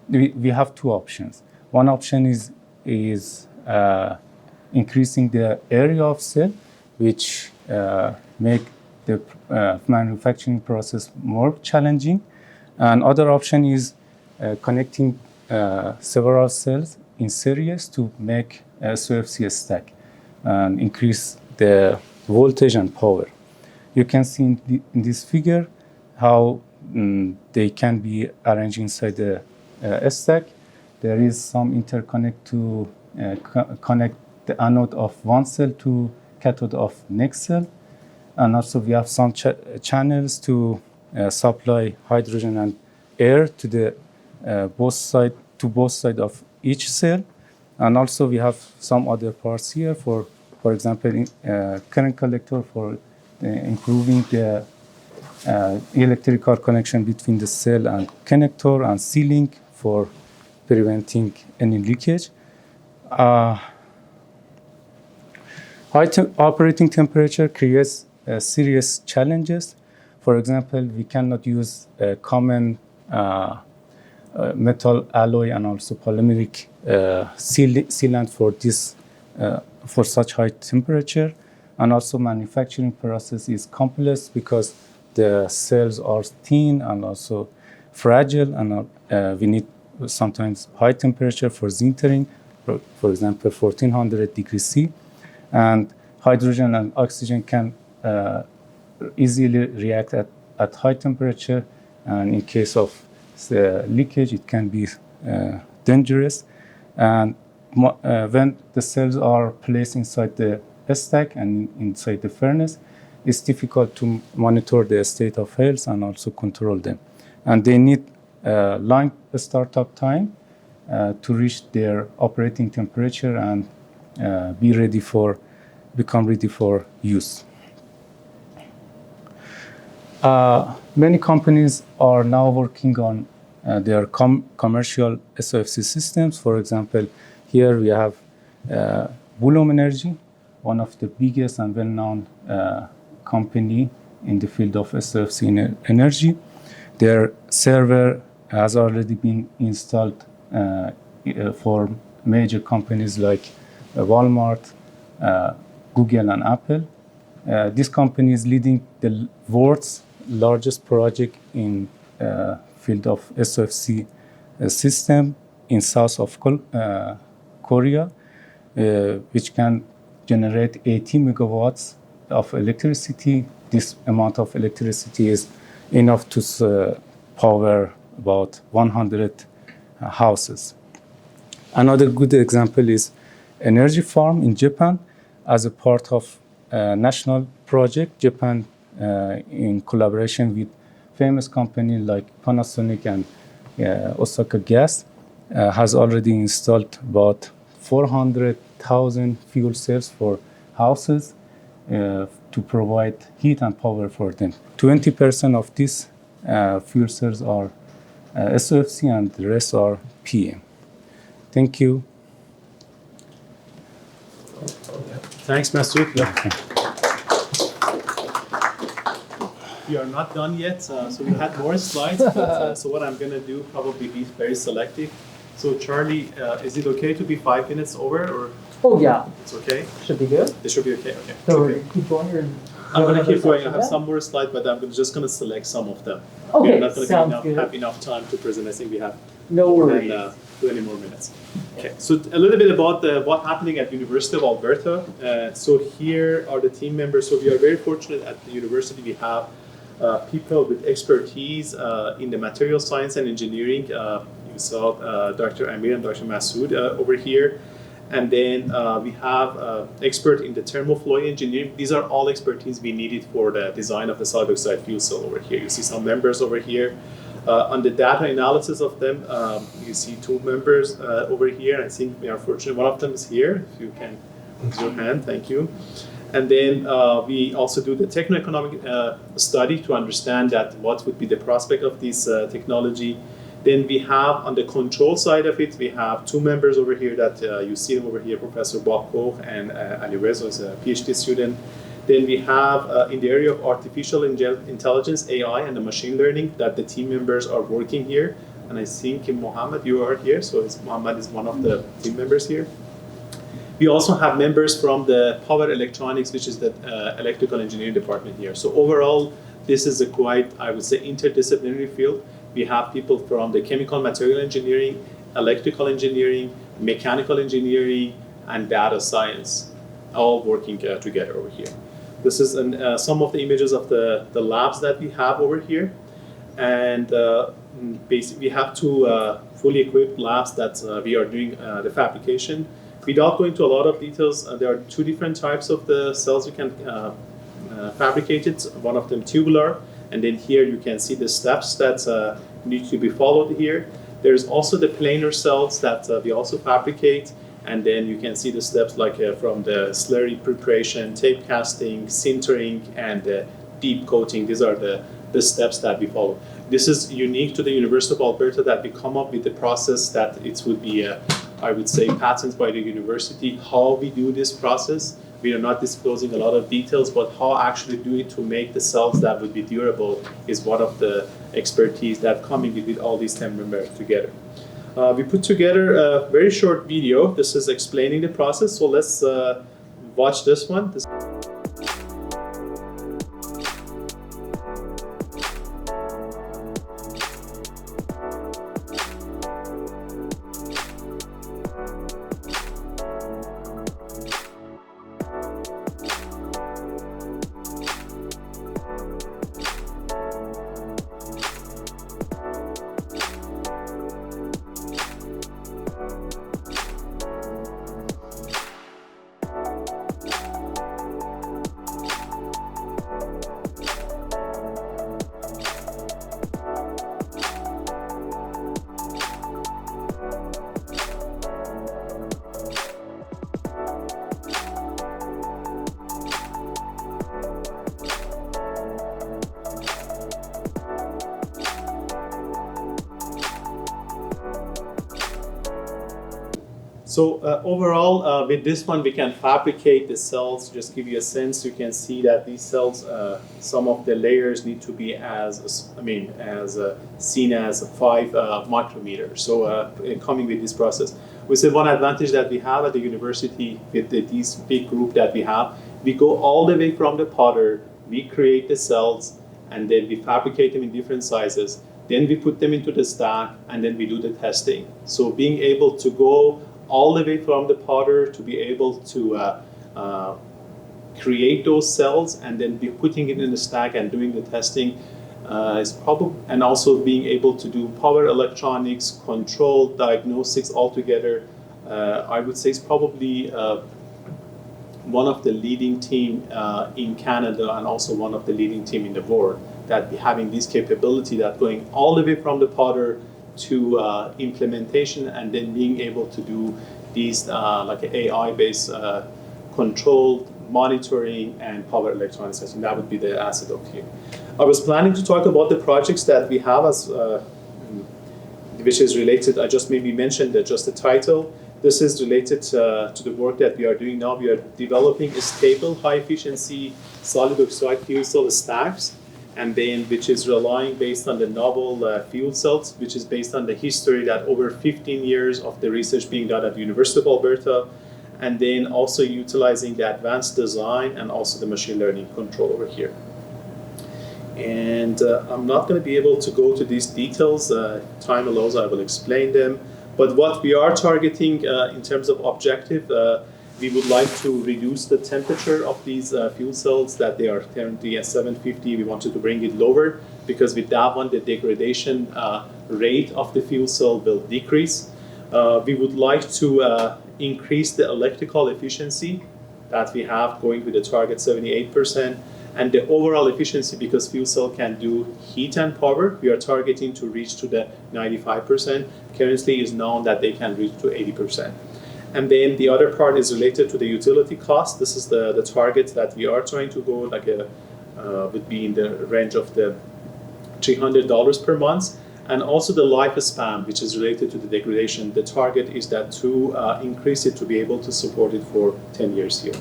we have two options. One option is increasing the area of cell, which make the manufacturing process more challenging. And other option is connecting several cells in series to make a SOFC stack and increase the voltage and power. You can see in this figure how they can be arranged inside the stack. There is some interconnect to connect the anode of one cell to cathode of next cell. And also we have some channels to supply hydrogen and air to the both sides of each cell. And also we have some other parts here for example, current collector for improving the electrical connection between the cell and connector, and sealing for preventing any leakage. High operating temperature creates serious challenges. For example, we cannot use a common metal alloy and also polymeric sealant for such high temperature. And also manufacturing process is complex because the cells are thin and also fragile, and we need sometimes high temperature for sintering, for example, 1400 degrees C. And hydrogen and oxygen can easily react at high temperature, and in case of leakage, it can be dangerous. And when the cells are placed inside the stack and inside the furnace, it's difficult to monitor the state of health and also control them. And they need long startup time to reach their operating temperature and become ready for use. Many companies are now working on their commercial SOFC systems. For example, here we have Bulum Energy, one of the biggest and well-known company in the field of SOFC energy. Their server has already been installed for major companies like Walmart, Google, and Apple. This company is leading the world's largest project in field of SOFC system in south of Korea, which can generate 80 megawatts of electricity. This amount of electricity is enough to power about 100 houses. Another good example is Energy Farm in Japan. As a part of a national project, Japan, in collaboration with famous companies like Panasonic and Osaka Gas, has already installed about 400,000 fuel cells for houses to provide heat and power for them. 20% of these fuel cells are SOFC and the rest are PM. Thank you. Thanks, Masood. We are not done yet, so we had more slides, but so what I'm going to do probably be very selective. So Charlie, is it okay to be 5 minutes over, or? Oh yeah, It's okay? should be good. It should be okay, okay. So Okay. keep going. Or I'm going to keep going. I have Yeah. some more slides, but I'm just going to select some of them. Okay, We're not going sounds to good. have enough time to present. I think we have No worries. 20 more minutes. Okay, so a little bit about what's happening at University of Alberta. So here are the team members. So we are very fortunate at the university. We have people with expertise in the material science and engineering. You saw Dr. Amir and Dr. Masood over here. And then we have expert in the thermo-fluid engineering. These are all expertise we needed for the design of the solid oxide fuel cell over here. You see some members over here. On the data analysis of them, you see two members over here. I think we are fortunate. One of them is here. If you can raise your hand, thank you. And then we also do the techno-economic study to understand that what would be the prospect of this technology. Then we have on the control side of it, we have two members over here that you see them over here, Professor Bob Koch and Ali Reza is a PhD student. Then we have in the area of artificial intelligence, AI, and the machine learning that the team members are working here. And I think Mohammed, you are here, so Mohammed is one of the team members here. We also have members from the power electronics, which is the electrical engineering department here. So overall, this is a quite, I would say, interdisciplinary field. We have people from the chemical material engineering, electrical engineering, mechanical engineering, and data science, all working together over here. This is some of the images of the labs that we have over here. And basically, we have two fully equipped labs that we are doing the fabrication. Without going into a lot of details, there are two different types of the cells you can fabricate it. One of them tubular, and then here you can see the steps that need to be followed here. There's also the planar cells that we also fabricate, and then you can see the steps like from the slurry preparation, tape casting, sintering, and deep coating. These are the steps that we follow. This is unique to the University of Alberta that we come up with the process that it would be, I would say, patented by the university, how we do this process. We are not disclosing a lot of details, but how actually do it to make the cells that would be durable is one of the expertise that coming with all these 10 members together. We put together a very short video. This is explaining the process, so let's watch this one. So overall, with this one, we can fabricate the cells. Just give you a sense, you can see that these cells, some of the layers need to be seen as 5 micrometers. So coming with this process. We say one advantage that we have at the university with this big group that we have, we go all the way from the powder, we create the cells, and then we fabricate them in different sizes. Then we put them into the stack, and then we do the testing. So being able to go all the way from the powder to be able to create those cells and then be putting it in the stack and doing the testing is probably, and also being able to do power electronics, control, diagnostics altogether, I would say is probably one of the leading team in Canada and also one of the leading team in the world that having this capability that going all the way from the powder to implementation and then being able to do these like AI-based controlled monitoring and power electronics. I think that would be the asset of here. I was planning to talk about the projects that we have as which is related. I just maybe mentioned just the title. This is related to the work that we are doing now. We are developing a stable, high-efficiency solid oxide fuel cell stacks, and then which is relying based on the novel fuel cells, which is based on the history that over 15 years of the research being done at the University of Alberta, and then also utilizing the advanced design and also the machine learning control over here. And I'm not going to be able to go to these details. Time allows, I will explain them. But what we are targeting in terms of objective We would like to reduce the temperature of these fuel cells that they are currently at 750. We wanted to bring it lower because with that one, the degradation rate of the fuel cell will decrease. We would like to increase the electrical efficiency that we have, going with the target 78%. And the overall efficiency, because fuel cell can do heat and power, we are targeting to reach to the 95%. Currently is known that they can reach to 80%. And then the other part is related to the utility cost. This is the target that we are trying to go, would be in the range of the $300 per month. And also the lifespan, which is related to the degradation. The target is that to increase it to be able to support it for 10 years here.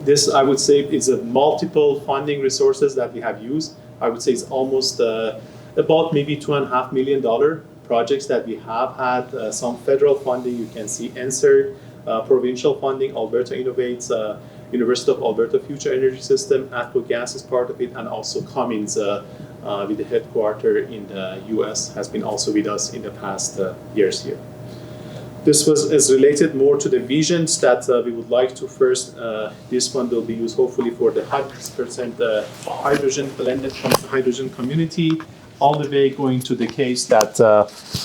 This, I would say, is a multiple funding resources that we have used. I would say it's almost about maybe $2.5 million projects that we have had. Some federal funding, you can see NSERC, provincial funding, Alberta Innovates, University of Alberta Future Energy System, ATCO Gas is part of it, and also Cummins with the headquarters in the US has been also with us in the past years here. This is related more to the visions that we would like to first, this one will be used hopefully for the 100% hydrogen blended hydrogen community, all the way going to the case that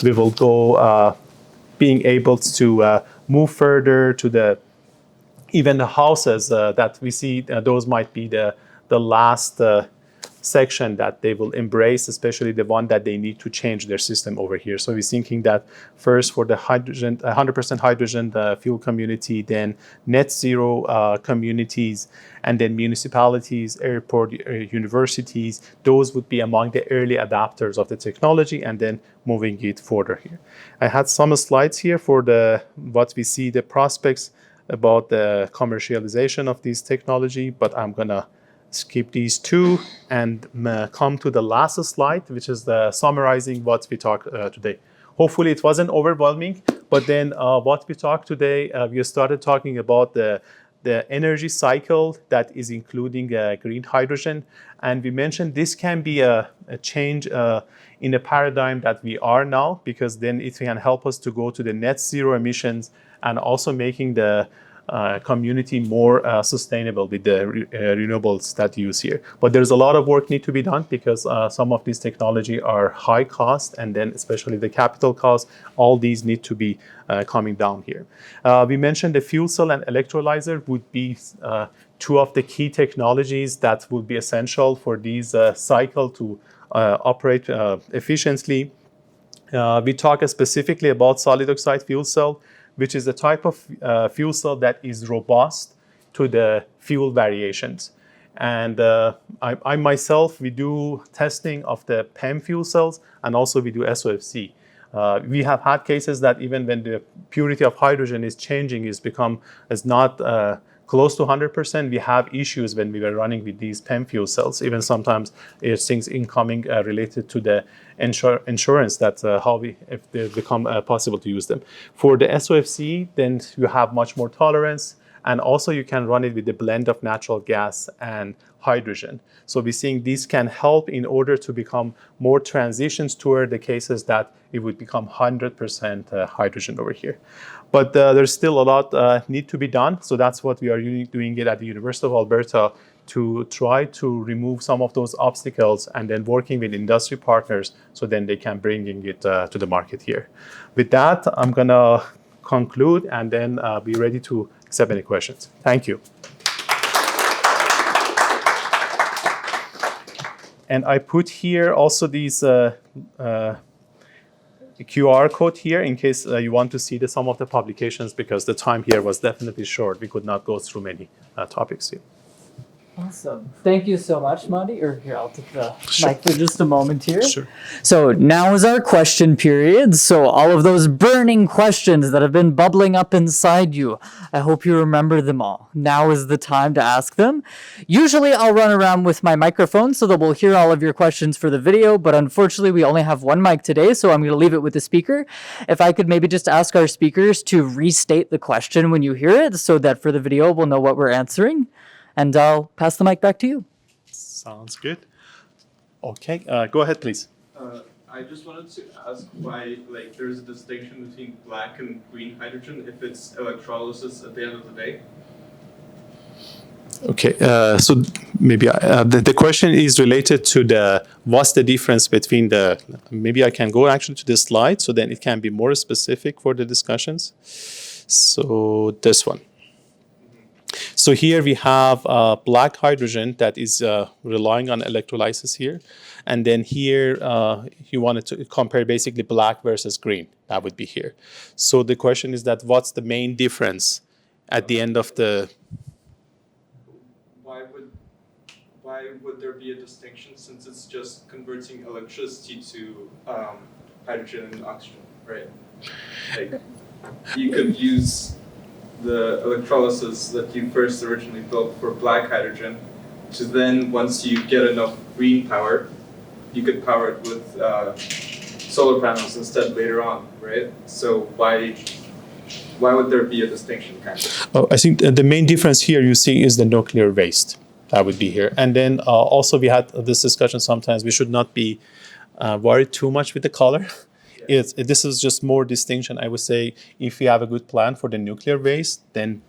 we will go being able to move further to the even the houses that we see, those might be the last section that they will embrace, especially the one that they need to change their system over here. So we're thinking that first for the hydrogen, 100% hydrogen, the fuel community, then net zero communities, and then municipalities, airport, universities, those would be among the early adopters of the technology, and then moving it further here. I had some slides here for what we see the prospects about the commercialization of this technology, but I'm gonna skip these two and come to the last slide, which is the summarizing what we talked today. Hopefully it wasn't overwhelming, but then what we talked today, we started talking about the energy cycle that is including green hydrogen. And we mentioned this can be a change in the paradigm that we are now, because then it can help us to go to the net zero emissions and also making the community more sustainable with the renewables that you use here. But there's a lot of work need to be done, because some of these technology are high cost, and then especially the capital cost, all these need to be coming down here. We mentioned the fuel cell and electrolyzer would be two of the key technologies that would be essential for these cycle to operate efficiently. We talk specifically about solid oxide fuel cell, which is a type of fuel cell that is robust to the fuel variations. And I myself, we do testing of the PEM fuel cells, and also we do SOFC. We have had cases that even when the purity of hydrogen is changing, is not close to 100%, we have issues when we were running with these PEM fuel cells. Even sometimes there's things incoming related to the insurance, that if they become possible to use them. For the SOFC, then you have much more tolerance, and also you can run it with the blend of natural gas and hydrogen. So we're seeing these can help in order to become more transitions toward the cases that it would become 100% hydrogen over here. But there's still a lot need to be done. So that's what we are doing it at the University of Alberta, to try to remove some of those obstacles, and then working with industry partners so then they can bring it to the market here. With that, I'm gonna conclude and then be ready to accept any questions. Thank you. And I put here also these QR code here in case you want to see some of the publications, because the time here was definitely short. We could not go through many topics here. Awesome. Thank you so much, Mahdi. Here, I'll take the mic for just a moment here. Sure. So now is our question period. So all of those burning questions that have been bubbling up inside you, I hope you remember them all. Now is the time to ask them. Usually I'll run around with my microphone so that we'll hear all of your questions for the video, but unfortunately we only have one mic today, so I'm going to leave it with the speaker. If I could maybe just ask our speakers to restate the question when you hear it, so that for the video we'll know what we're answering. And I'll pass the mic back to you. Sounds good. Okay, go ahead, please. I just wanted to ask why, like, there's a distinction between black and green hydrogen if it's electrolysis at the end of the day. Okay, so maybe the question is related to what's the difference between maybe I can go actually to this slide so then it can be more specific for the discussions. So this one. So here we have black hydrogen that is relying on electrolysis here. And then here you wanted to compare basically black versus green. That would be here. So the question is that what's the main difference at the end of the... Why would there be a distinction since it's just converting electricity to hydrogen and oxygen, right? Like, you could use the electrolysis that you first originally built for black hydrogen to then, once you get enough green power, you could power it with solar panels instead later on, right? So why would there be a distinction, kind of? Oh, I think the main difference here you see is the nuclear waste. That would be here. And then also we had this discussion sometimes we should not be worried too much with the color. This is just more distinction. I would say if you have a good plan for the nuclear waste, then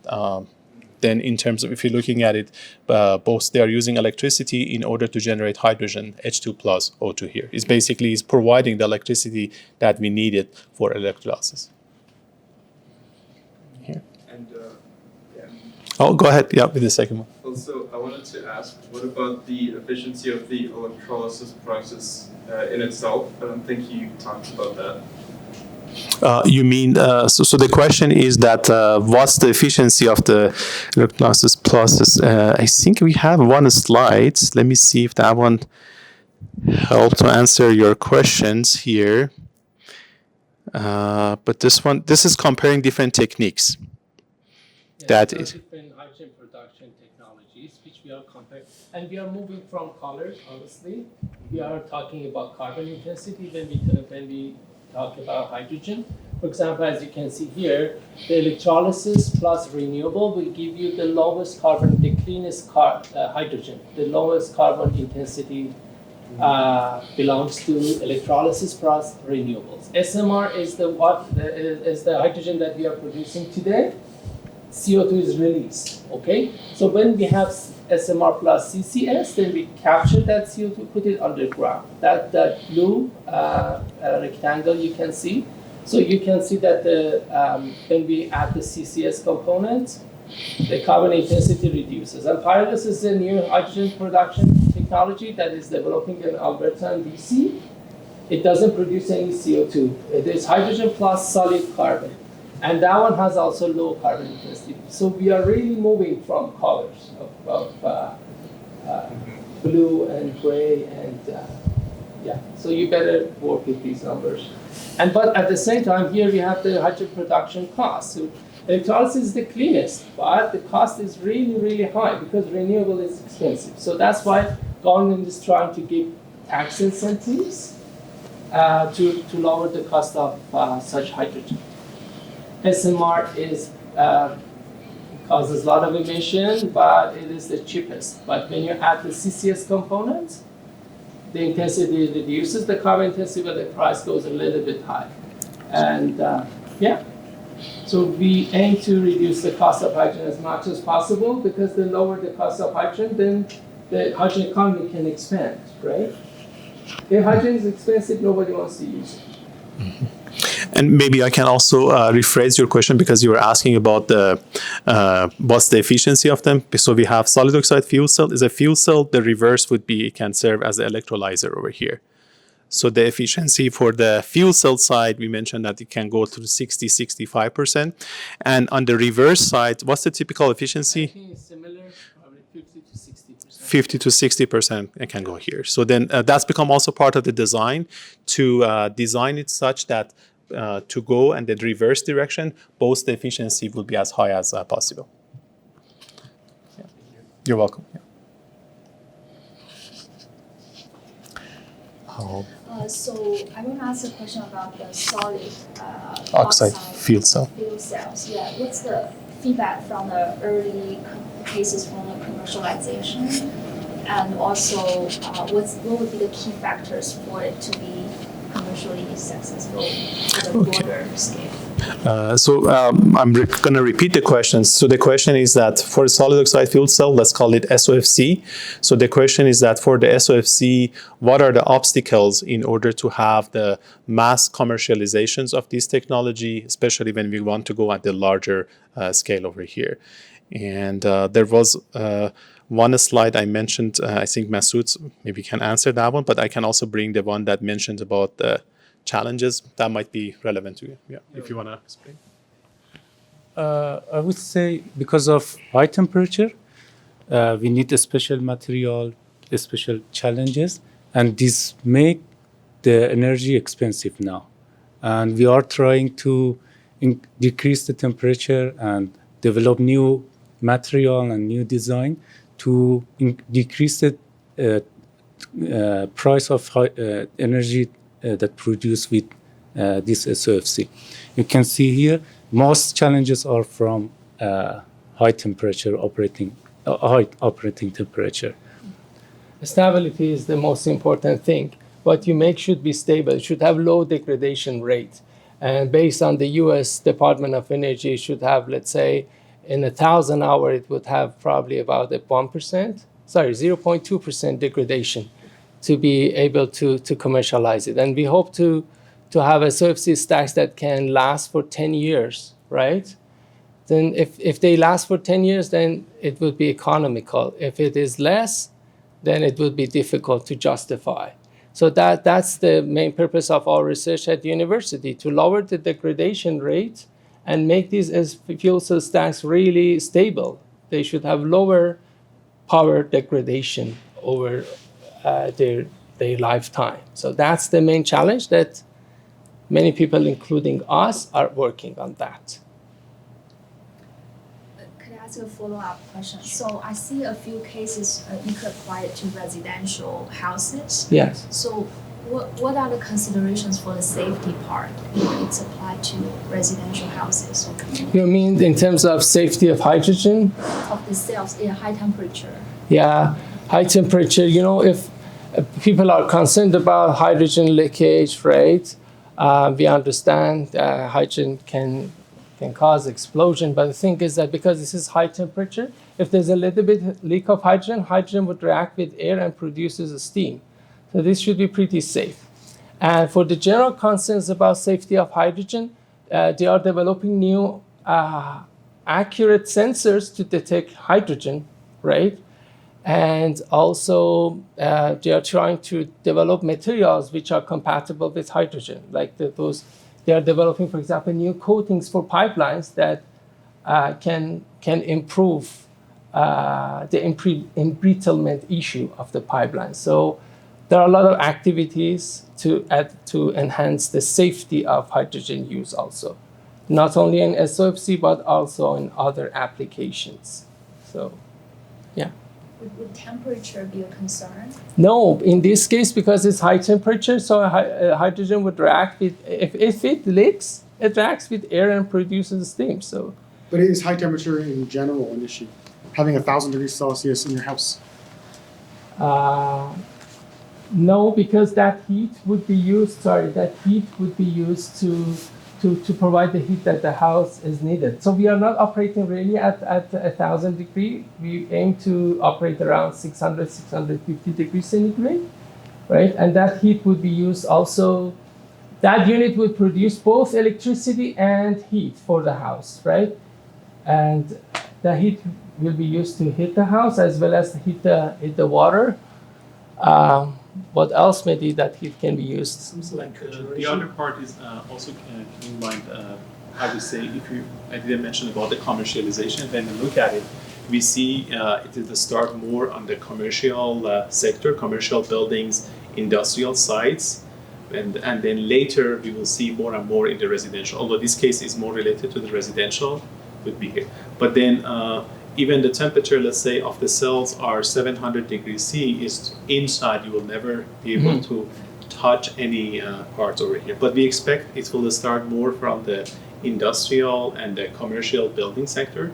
in terms of if you're looking at it, both they are using electricity in order to generate hydrogen, H2 plus O2 here. It's basically providing the electricity that we needed for electrolysis. Here. And Oh, go ahead. Yeah, with the second one. also, I wanted to ask, what about the efficiency of the electrolysis process in itself? I don't think you talked about that. You mean, so the question is that what's the efficiency of the electrolysis process? I think we have one slide. Let me see if that one helped to answer your questions here. But this is comparing different techniques. That is different hydrogen production technologies, which we are comparing, and we are moving from colors. Honestly, we are talking about carbon intensity when we talk about hydrogen. For example, as you can see here, the electrolysis plus renewable will give you the lowest carbon, the cleanest hydrogen, the lowest carbon intensity belongs to electrolysis plus renewables. SMR is the hydrogen that we are producing today. CO2 is released, okay? So when we have SMR plus CCS, then we capture that CO2, put it underground. That blue rectangle you can see. So you can see that when we add the CCS component, the carbon intensity reduces. And Pyrolysis is a new hydrogen production technology that is developing in Alberta and BC. It doesn't produce any CO2. It is hydrogen plus solid carbon. And that one has also low carbon intensity. So we are really moving from colors of blue and gray and yeah. So you better work with these numbers. But at the same time, here we have the hydrogen production cost. So electrolysis is the cleanest, but the cost is really, really high because renewable is expensive. So that's why government is trying to give tax incentives to lower the cost of such hydrogen. SMR causes a lot of emission, but it is the cheapest. But when you add the CCS component, the intensity reduces the carbon intensity, but the price goes a little bit high. And yeah, so we aim to reduce the cost of hydrogen as much as possible because the lower the cost of hydrogen, then the hydrogen economy can expand, right? If hydrogen is expensive, nobody wants to use it. Mm-hmm. And maybe I can also rephrase your question because you were asking about what's the efficiency of them. So we have solid oxide fuel cell. Is a fuel cell. The reverse would be it can serve as an electrolyzer over here. So the efficiency for the fuel cell side, we mentioned that it can go to 60-65%. And on the reverse side, what's the typical efficiency? I think it's similar, probably 50-60%. 50-60% it can go here. So then that's become also part of the design to design it such that to go and the reverse direction, both the efficiency will be as high as possible. Yeah. You're welcome. Yeah. So I want to ask a question about the solid oxide fuel cell. Fuel cells. Yeah, what's the feedback from the early cases from the commercialization, and also what would be the key factors for it to be commercially successful at a broader scale? I'm going to repeat the question. So the question is that for a solid oxide fuel cell, let's call it SOFC. So the question is that for the SOFC, what are the obstacles in order to have the mass commercializations of this technology, especially when we want to go at the larger scale over here? And there was one slide I mentioned, I think Masood maybe can answer that one, but I can also bring the one that mentioned about the challenges that might be relevant to you. Yeah, if you want to explain. I would say because of high temperature, we need a special material, special challenges, and this make the energy expensive now. And we are trying to decrease the temperature and develop new material and new design to decrease the price of energy that produced with this SOFC. You can see here, most challenges are from high temperature high operating temperature. Stability is the most important thing. What you make should be stable. It should have low degradation rate. And based on the US Department of Energy, it should have, let's say, in 1,000 hours, it would have probably about 0.2% degradation to be able to commercialize it. And we hope to have a SOFC stacks that can last for 10 years, right? Then if they last for 10 years, then it would be economical. If it is less, then it would be difficult to justify. So that's the main purpose of our research at the university, to lower the degradation rate and make these as fuel cell stacks really stable. They should have lower power degradation over their lifetime. So that's the main challenge that many people, including us, are working on that. Could I ask a follow-up question? So I see a few cases you could apply it to residential houses. Yes. So what are the considerations for the safety part when it's applied to residential houses or communities? You mean in terms of safety of hydrogen? Of the cells in high temperature? Yeah, high temperature. If people are concerned about hydrogen leakage, right? We understand hydrogen can cause explosion, but the thing is that because this is high temperature, if there's a little bit leak of hydrogen, hydrogen would react with air and produces a steam. So this should be pretty safe. And for the general concerns about safety of hydrogen, they are developing new accurate sensors to detect hydrogen, right? And also they are trying to develop materials which are compatible with hydrogen, like they are developing, for example, new coatings for pipelines that can improve the embrittlement issue of the pipeline. So there are a lot of activities to enhance the safety of hydrogen use also, not only in SOFC, but also in other applications. So, yeah. Would temperature be a concern? No, in this case, because it's high temperature, so hydrogen would react with, if it leaks, it reacts with air and produces steam. So, but is high temperature in general an issue? Having 1,000 degrees Celsius in your house? No, because that heat would be used to provide the heat that the house is needed. So we are not operating really at 1,000 degrees. We aim to operate around 600, 650 degrees centigrade, right? And that heat would be used also, that unit would produce both electricity and heat for the house, right? And the heat will be used to heat the house as well as heat the water. What else maybe that heat can be used? The other part is also keep in mind, I would say, I didn't mention about the commercialization. When we look at it, we see it is the start more on the commercial sector, commercial buildings, industrial sites, and then later we will see more and more in the residential. Although this case is more related to the residential, would be here. But then even the temperature, let's say, of the cells are 700 degrees C, is inside. You will never be able to touch any parts over here. But we expect it will start more from the industrial and the commercial building sector.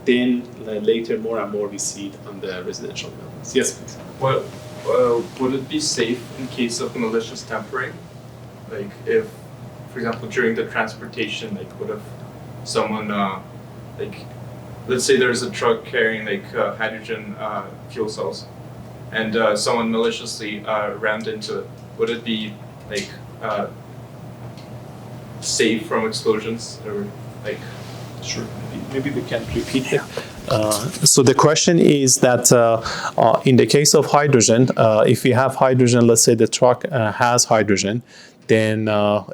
Then later, more and more, we see it on the residential buildings. Yes, please. Well, would it be safe in case of malicious tampering? Like if, for example, during the transportation, like what if someone, like, let's say there's a truck carrying like hydrogen fuel cells, and someone maliciously rammed into it. Would it be like safe from explosions, or like? Sure. Maybe we can repeat it. So the question is that in the case of hydrogen, if we have hydrogen, let's say the truck has hydrogen, then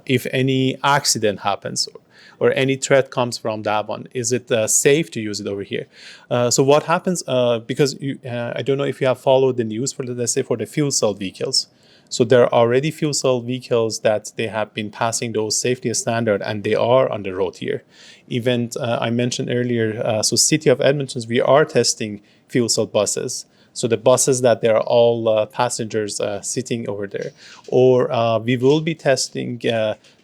if any accident happens or any threat comes from that one, is it safe to use it over here? So what happens, because I don't know if you have followed the news for, let's say, for the fuel cell vehicles. So there are already fuel cell vehicles that they have been passing those safety standards, and they are on the road here. Even I mentioned earlier, so City of Edmonton, we are testing fuel cell buses. So the buses that there are all passengers sitting over there. Or we will be testing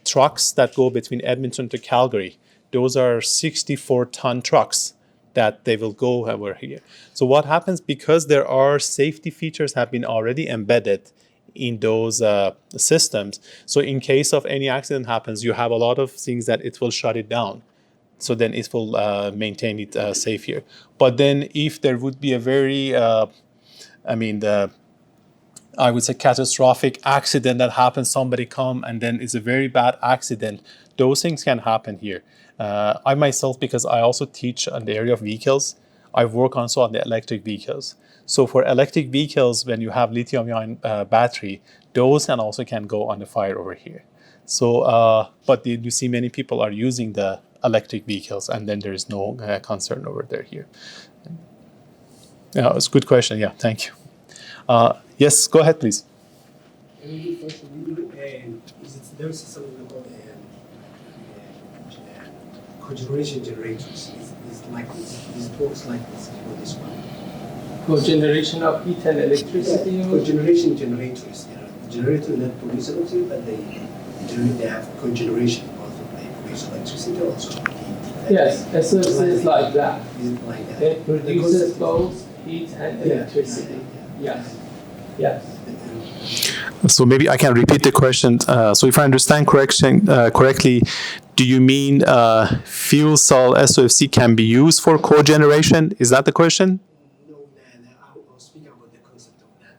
trucks that go between Edmonton to Calgary. Those are 64-ton trucks that they will go over here. So what happens, because there are safety features have been already embedded in those systems. So in case of any accident happens, you have a lot of things that it will shut it down. So then it will maintain it safe here. But then if there would be a very, I would say catastrophic accident that happens, somebody come and then it's a very bad accident, those things can happen here. I myself, because I also teach on the area of vehicles, I work also on the electric vehicles. So for electric vehicles, when you have lithium-ion battery, those can also go on the fire over here. So, but you see many people are using the electric vehicles, and then there is no concern over there here. Yeah, it's a good question. Yeah, thank you. Yes, go ahead, please. There's something called cogeneration generators. It's like this. It works like this. For this one. Cogeneration of heat and electricity. Cogeneration generators. Generator that produce electricity, but they have cogeneration, both they produce electricity also heat. Yes, SOFCs like that. Like that. It produces both heat and electricity. Yes. Yes. So maybe I can repeat the question. So if I understand correctly, do you mean fuel cell SOFC can be used for cogeneration? Is that the question? No, I'll speak about the concept of that.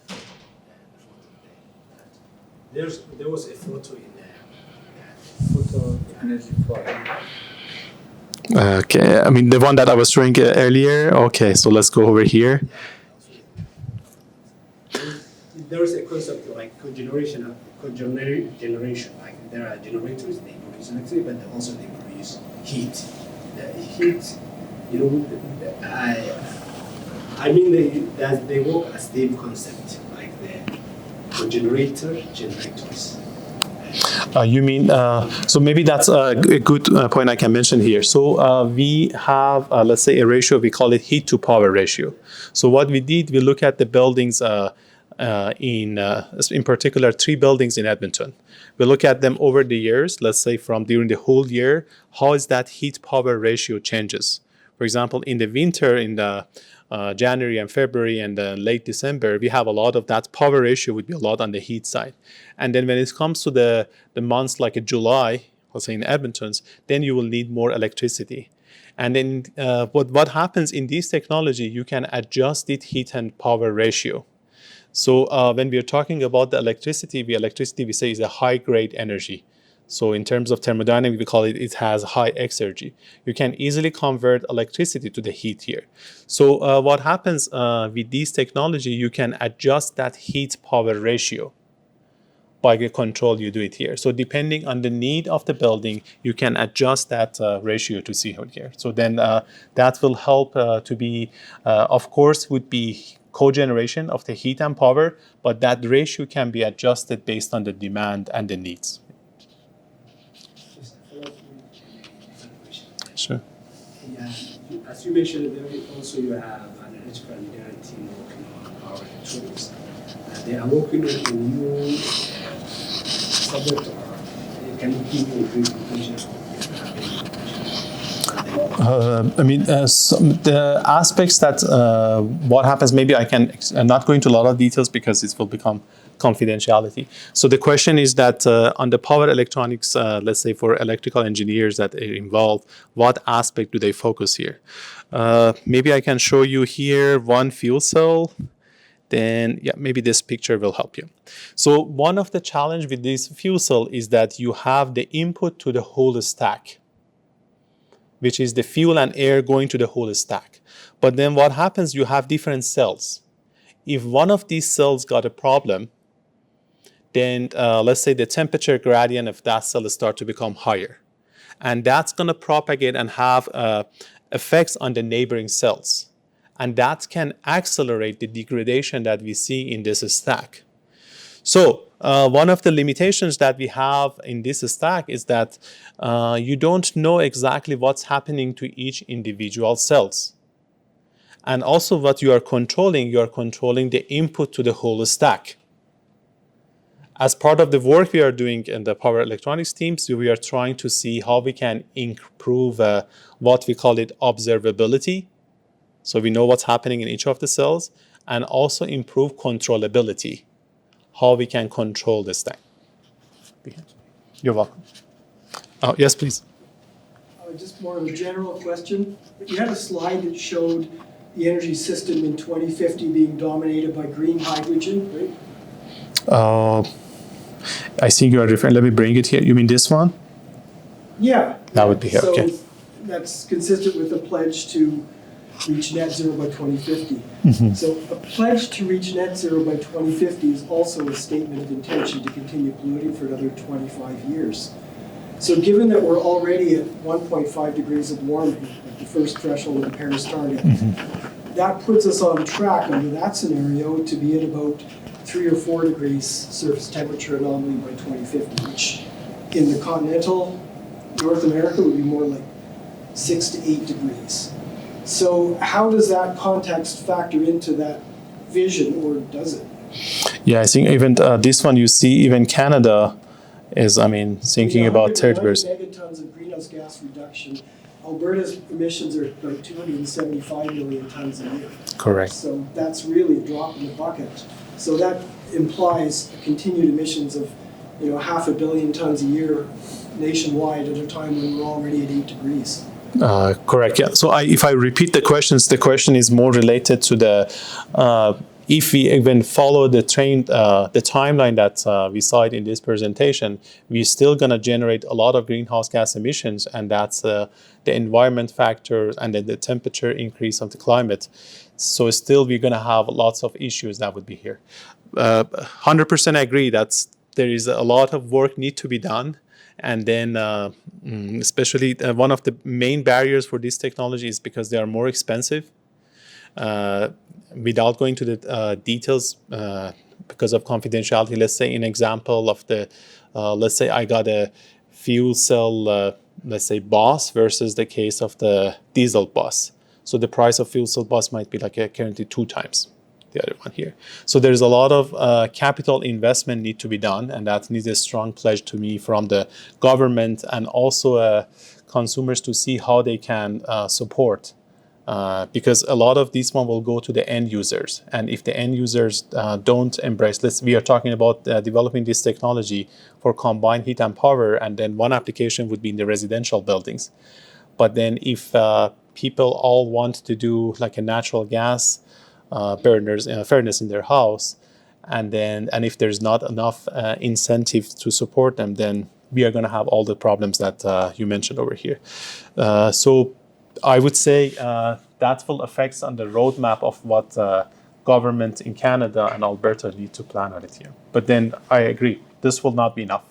There was a photo in there. Photo energy file. Okay, I mean the one that I was showing earlier. Okay, so let's go over here. There is a concept like cogeneration. Like there are generators, they produce electricity, but also they produce heat. The heat, they work as same concept, like the generators. You mean, so maybe that's a good point I can mention here. So we have, let's say, a ratio, we call it heat to power ratio. So what we did, we look at the buildings in particular, 3 buildings in Edmonton. We look at them over the years, let's say from during the whole year, how is that heat power ratio changes. For example, in the winter, in the January and February and late December, we have a lot of that power ratio would be a lot on the heat side. And then when it comes to the months like July, let's say in Edmonton's, then you will need more electricity. And then what happens in this technology, you can adjust the heat and power ratio. So when we are talking about the electricity, we say is a high-grade energy. So in terms of thermodynamics, we call it has high exergy. You can easily convert electricity to the heat here. So what happens with this technology, you can adjust that heat power ratio by the control you do it here. So depending on the need of the building, you can adjust that ratio to see here. So then that will help to be, of course, would be cogeneration of the heat and power, but that ratio can be adjusted based on the demand and the needs. Sure. Yeah, as you mentioned, also you have an electrical engineering team working on power electronics. They are working on a new subject. Can you give me a brief information? The aspects that what happens, maybe I can not go into a lot of details because it will become confidentiality. So the question is that on the power electronics, let's say for electrical engineers that are involved, what aspect do they focus here? Maybe I can show you here one fuel cell. Then yeah, maybe this picture will help you. So one of the challenge with this fuel cell is that you have the input to the whole stack, which is the fuel and air going to the whole stack. But then what happens, you have different cells. If one of these cells got a problem, then let's say the temperature gradient of that cell start to become higher. And that's going to propagate and have effects on the neighboring cells. And that can accelerate the degradation that we see in this stack. So one of the limitations that we have in this stack is that you don't know exactly what's happening to each individual cells. And also what you are controlling the input to the whole stack. As part of the work we are doing in the power electronics teams, we are trying to see how we can improve what we call it observability. So we know what's happening in each of the cells, and also improve controllability, how we can control this thing. You're welcome. Yes, please. Just more of a general question. You had a slide that showed the energy system in 2050 being dominated by green hydrogen, right? I think you are referring, let me bring it here. You mean this one? Yeah. That would be here, so okay. That's consistent with the pledge to reach net zero by 2050. So a pledge to reach net zero by 2050 is also a statement of intention to continue polluting for another 25 years. So given that we're already at 1.5 degrees of warming, like the first threshold of the Paris target, that puts us on track under that scenario to be at about 3 or 4 degrees surface temperature anomaly by 2050, which in the continental North America would be more like 6 to 8 degrees. So how does that context factor into that vision, or does it? Yeah, I think even this one you see, even Canada is, thinking about 30%. Megatons of greenhouse gas reduction. Alberta's emissions are like 275 million tons a year. Correct. So that's really a drop in the bucket. So that implies continued emissions of, 500 million tons a year nationwide at a time when we're already at 8 degrees. Correct. Yeah. So if I repeat the questions, the question is more related to the if we even follow the timeline that we saw it in this presentation, we're still going to generate a lot of greenhouse gas emissions, and that's the environment factor and then the temperature increase of the climate. So still we're going to have lots of issues that would be here. 100% agree that there is a lot of work need to be done. And then especially one of the main barriers for this technology is because they are more expensive. Without going to the details, because of confidentiality, let's say an example of the, let's say I got a fuel cell, let's say bus versus the case of the diesel bus. So the price of fuel cell bus might be like currently 2 times the other one here. So there's a lot of capital investment need to be done, and that needs a strong pledge to me from the government and also consumers to see how they can support. Because a lot of these one will go to the end users, and if the end users don't embrace, we are talking about developing this technology for combined heat and power, and then one application would be in the residential buildings. But then if people all want to do like a natural gas burners furnace in their house, and if there's not enough incentive to support them, then we are going to have all the problems that you mentioned over here. So I would say that will affect on the roadmap of what government in Canada and Alberta need to plan on it here. But then I agree, this will not be enough.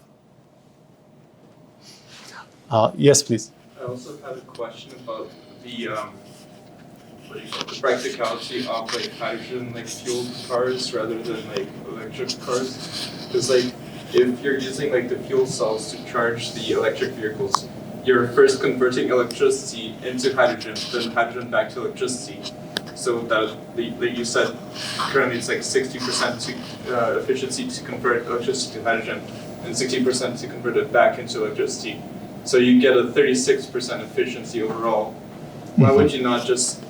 Yes, please. I also had a question about the practicality of like hydrogen fueled cars rather than electric cars. Because if you're using the fuel cells to charge the electric vehicles, you're first converting electricity into hydrogen, then hydrogen back to electricity. So that, like you said, currently it's 60% efficiency to convert electricity to hydrogen, and 60% to convert it back into electricity. So you get a 36% efficiency overall. Why would you not just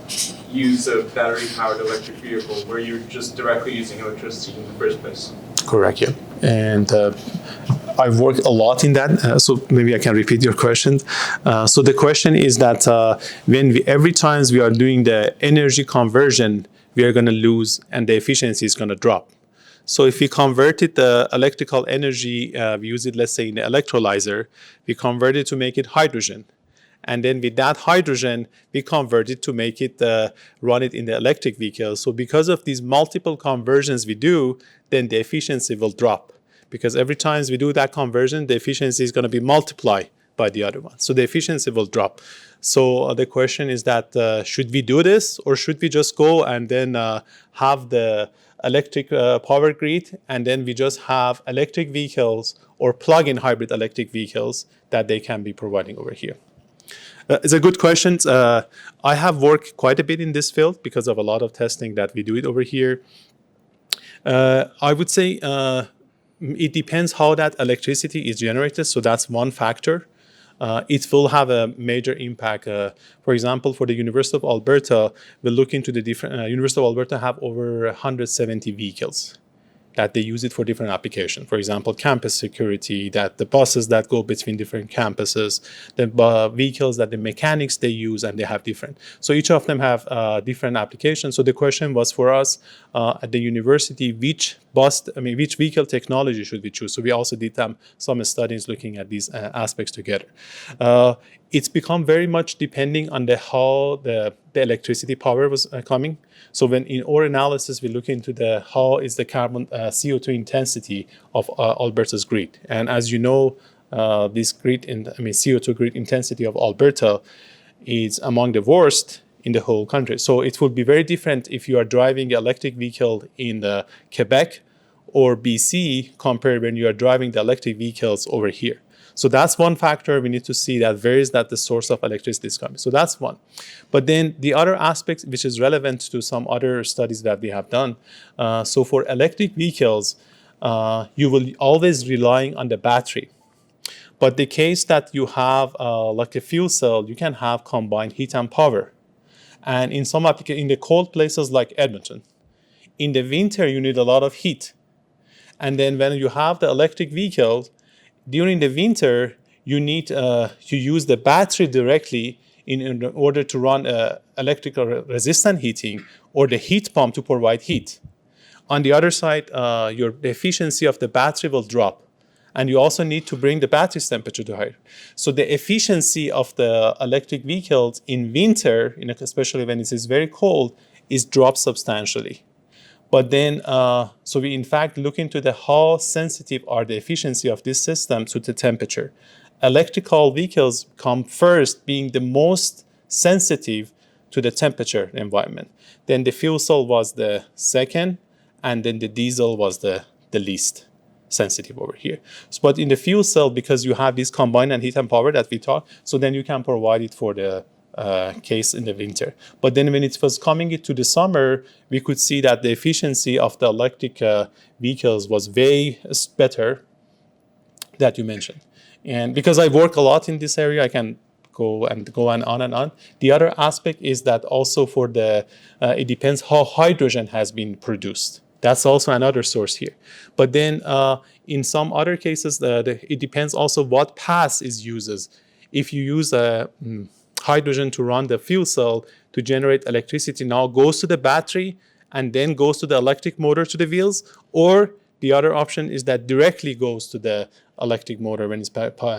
use a battery-powered electric vehicle where you're just directly using electricity in the first place? Correct, yeah. And I've worked a lot in that, so maybe I can repeat your question. So the question is that every time we are doing the energy conversion, we are going to lose and the efficiency is going to drop. So if we converted the electrical energy, we use it, let's say, in the electrolyzer, we convert it to make it hydrogen. And then with that hydrogen, we convert it to make it, run it in the electric vehicle. So because of these multiple conversions we do, then the efficiency will drop. Because every time we do that conversion, the efficiency is going to be multiplied by the other one. So the efficiency will drop. So the question is that, should we do this, or should we just go and then have the electric power grid, and then we just have electric vehicles or plug-in hybrid electric vehicles that they can be providing over here? It's a good question. I have worked quite a bit in this field because of a lot of testing that we do it over here. I would say it depends how that electricity is generated. So that's one factor. It will have a major impact. For example, for the University of Alberta, we look into the different, University of Alberta have over 170 vehicles that they use it for different applications. For example, campus security, that the buses that go between different campuses, the vehicles that the mechanics they use, and they have different. So each of them have different applications. So the question was for us at the university, which vehicle technology should we choose? So we also did some studies looking at these aspects together. It's become very much depending on how the electricity power was coming. So when in our analysis, we look into how is the carbon CO2 intensity of Alberta's grid. And as you know, this CO2 grid intensity of Alberta is among the worst in the whole country. So it will be very different if you are driving an electric vehicle in Quebec or BC compared when you are driving the electric vehicles over here. So that's one factor we need to see, that where is that the source of electricity is coming. So that's one. But then the other aspect, which is relevant to some other studies that we have done. So for electric vehicles, you will always relying on the battery. But the case that you have like a fuel cell, you can have combined heat and power. And in some applications, in the cold places like Edmonton, in the winter, you need a lot of heat. And then when you have the electric vehicle, during the winter, you need to use the battery directly in order to run electrical resistant heating or the heat pump to provide heat. On the other side, the efficiency of the battery will drop. And you also need to bring the battery's temperature to higher. So the efficiency of the electric vehicles in winter, especially when it is very cold, is dropped substantially. But then, so we in fact look into how sensitive are the efficiency of this system to the temperature. Electrical vehicles come first, being the most sensitive to the temperature environment. Then the fuel cell was the second, and then the diesel was the least sensitive over here. But in the fuel cell, because you have this combined and heat and power that we talked, so then you can provide it for the case in the winter. But then when it was coming into the summer, we could see that the efficiency of the electric vehicles was way better that you mentioned. And because I work a lot in this area, I can go on and on. The other aspect is that also for it depends how hydrogen has been produced. That's also another source here. But then in some other cases, it depends also what path is used. If you use hydrogen to run the fuel cell to generate electricity, now goes to the battery and then goes to the electric motor to the wheels, or the other option is that directly goes to the electric motor when it's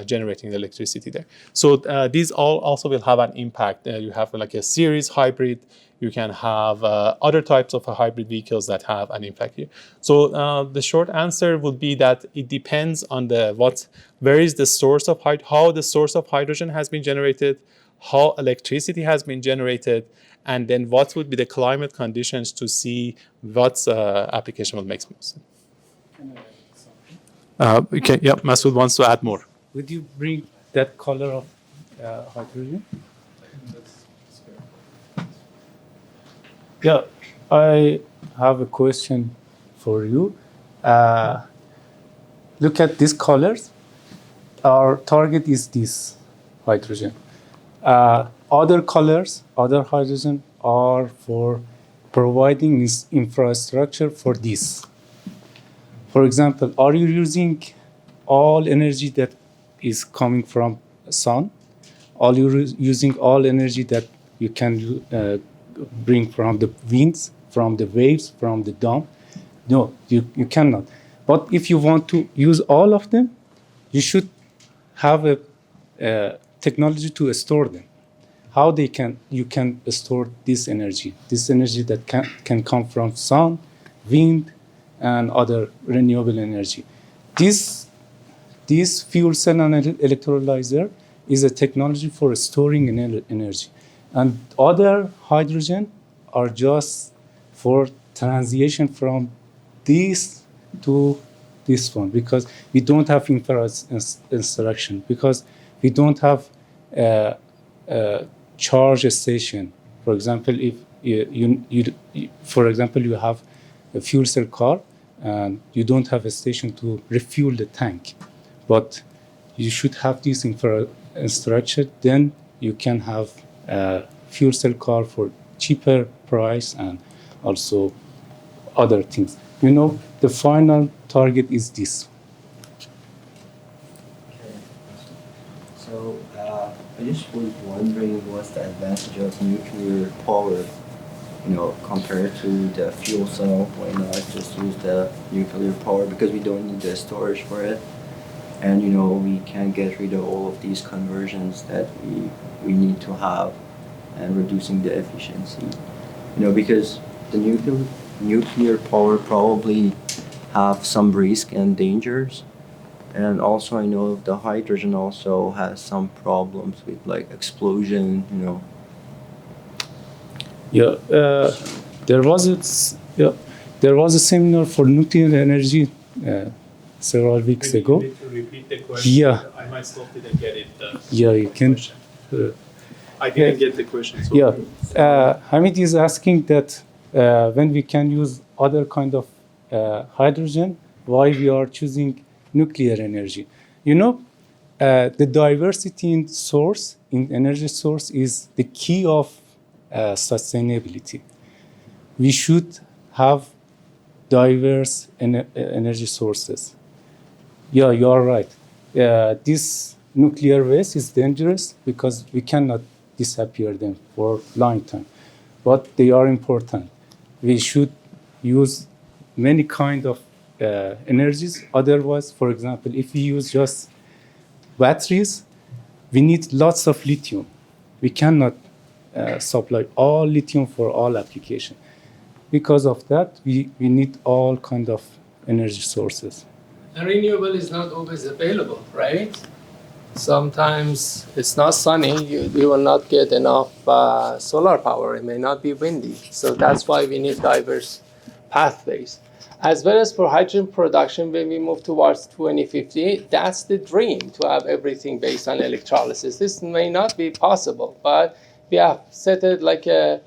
generating the electricity there. So these all also will have an impact. You have like a series hybrid. You can have other types of hybrid vehicles that have an impact here. So the short answer would be that it depends on where is the source of how the source of hydrogen has been generated, how electricity has been generated, and then what would be the climate conditions to see what application will make most sense. Can I add something? Okay, yeah, Masood wants to add more. Would you bring that color of hydrogen? Yeah, I have a question for you. Look at these colors. Our target is this hydrogen. Other colors, other hydrogen are for providing infrastructure for this. For example, are you using all energy that is coming from sun? Are you using all energy that you can bring from the winds, from the waves, from the dome? No, you cannot. But if you want to use all of them, you should have a technology to store them. How you can store this energy that can come from sun, wind, and other renewable energy. This fuel cell and electrolyzer is a technology for storing energy. And other hydrogen are just for transition from this to this one, because we don't have infrastructure, because we don't have a charge station. For example, if for example, you have a fuel cell car and you don't have a station to refuel the tank, but you should have this infrastructure. Then you can have a fuel cell car for cheaper price and also other things. The final target is this. Okay. So I just was wondering, what's the advantage of nuclear power, compared to the fuel cell? Why not just use the nuclear power? Because we don't need the storage for it, and we can get rid of all of these conversions that we need to have, and reducing the efficiency. Because the nuclear power probably have some risk and dangers. And also I know the hydrogen also has some problems with like explosion, Yeah, there was a seminar for nuclear energy several weeks ago. You need to repeat the question. Yeah. I myself didn't get it. Yeah, you can. I didn't get the question. So Yeah, Hamid is asking that when we can use other kind of hydrogen, why we are choosing nuclear energy. The diversity in energy source is the key of sustainability. We should have diverse energy sources. Yeah, you are right. This nuclear waste is dangerous because we cannot disappear them for a long time, but they are important. We should use many kind of energies. Otherwise, for example, if we use just batteries, we need lots of lithium. We cannot supply all lithium for all application. Because of that, we need all kind of energy sources. And renewable is not always available, right? Sometimes it's not sunny, you will not get enough solar power. It may not be windy. So that's why we need diverse pathways. As well as for hydrogen production, when we move towards 2050, that's the dream, to have everything based on electrolysis. This may not be possible, but we have set it like a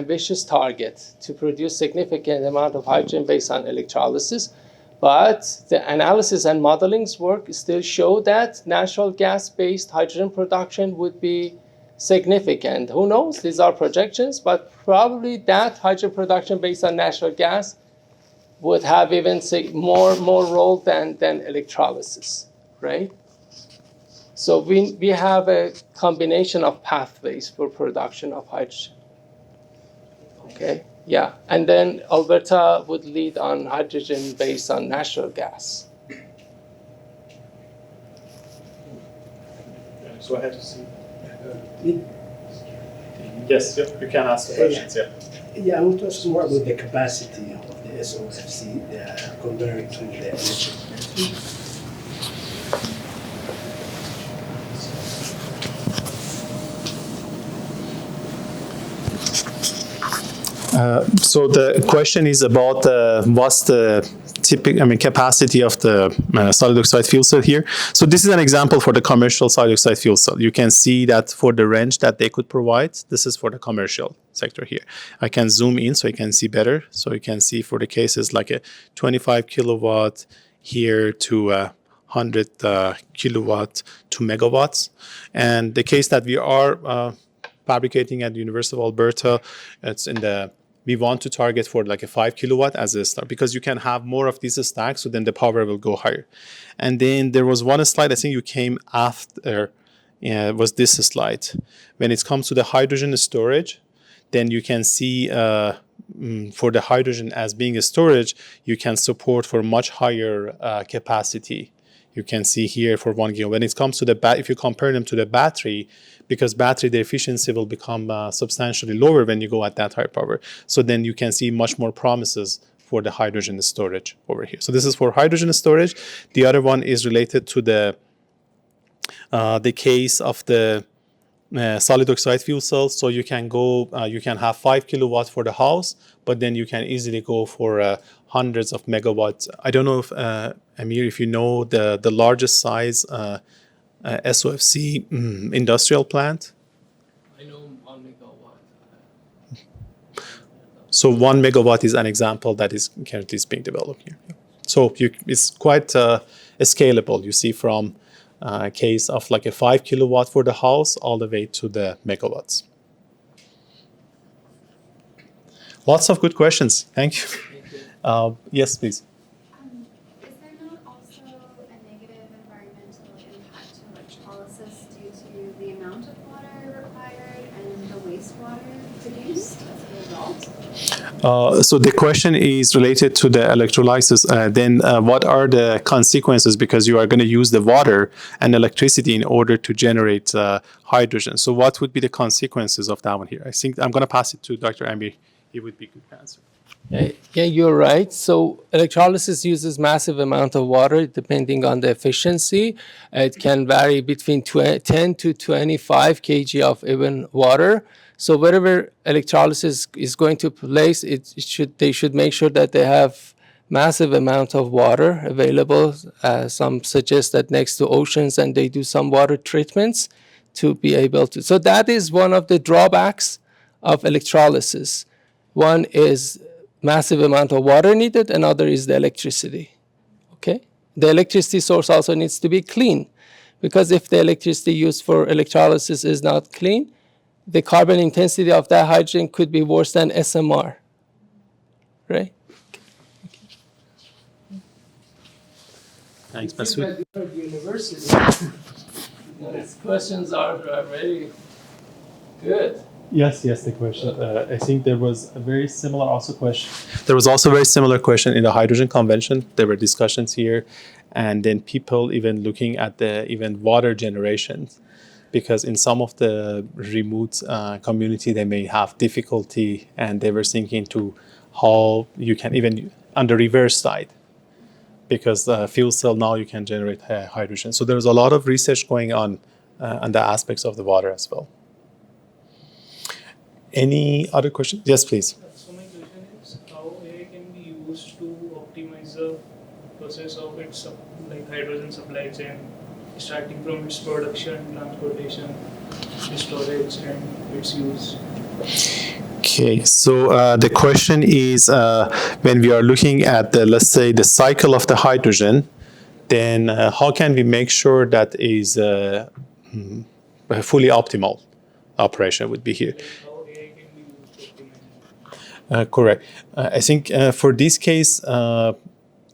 ambitious target to produce significant amount of hydrogen based on electrolysis. But the analysis and modelings work still show that natural gas-based hydrogen production would be significant. Who knows? These are projections, but probably that hydrogen production based on natural gas would have even more role than electrolysis, right? So we have a combination of pathways for production of hydrogen. Okay, yeah. And then Alberta would lead on hydrogen based on natural gas. Go ahead. Yes, you can ask the questions. Yeah, I want to ask more about the capacity of the SOFC compared to the electric. So the question is about what's the capacity of the solid oxide fuel cell here. So this is an example for the commercial solid oxide fuel cell. You can see that for the range that they could provide, this is for the commercial sector here. I can zoom in so you can see better. So you can see for the cases like a 25 kilowatt here to 100 kilowatt to megawatts. And the case that we are fabricating at the University of Alberta, it's in the we want to target for like a 5 kilowatt as a start, because you can have more of these stacks, so then the power will go higher. And then there was one slide, I think you came after, was this slide. When it comes to the hydrogen storage, then you can see for the hydrogen as being a storage, you can support for much higher capacity. You can see here for 1 gigawatt. When it comes to the if you compare them to the battery, because battery, the efficiency will become substantially lower when you go at that high power. So then you can see much more promises for the hydrogen storage over here. So this is for hydrogen storage. The other one is related to the case of the solid oxide fuel cells. So you can go, you can have 5 kilowatts for the house, but then you can easily go for hundreds of megawatts. I don't know if, Amir, if you know the largest size SOFC industrial plant. I know 1 megawatt. So 1 megawatt is an example that is currently being developed here. So it's quite scalable. You see from a case of like a 5 kilowatt for the house all the way to the megawatts. Lots of good questions. Thank you. Yes, please. Is there not also a negative environmental impact to electrolysis due to the amount of water required and the wastewater produced as a result? So the question is related to the electrolysis. Then what are the consequences, because you are going to use the water and electricity in order to generate hydrogen? So what would be the consequences of that one here? I think I'm going to pass it to Dr. Amir. He would be good to answer. Yeah, you're right. So electrolysis uses massive amount of water depending on the efficiency. It can vary between 10 to 25 kg of even water. So wherever electrolysis is going to place, they should make sure that they have massive amount of water available. Some suggest that next to oceans, and they do some water treatments to be able to. So that is one of the drawbacks of electrolysis. One is massive amount of water needed, another is the electricity. Okay? The electricity source also needs to be clean, because if the electricity used for electrolysis is not clean, the carbon intensity of that hydrogen could be worse than SMR, right? Thanks, Masood. University. These questions are very good. Yes, the question. I think there was a very similar also question. There was also a very similar question in the hydrogen convention. There were discussions here, and then people even looking at the even water generation, because in some of the remote community, they may have difficulty, and they were thinking to how you can even on the reverse side, because the fuel cell now you can generate hydrogen. So there's a lot of research going on the aspects of the water as well. Any other questions? Yes, please. So my question is, how AI can be used to optimize the process of its like hydrogen supply chain, starting from its production, transportation, storage, and its use? Okay, so the question is, when we are looking at the, let's say, the cycle of the hydrogen, then how can we make sure that is a fully optimal operation would be here? Correct. I think for this case,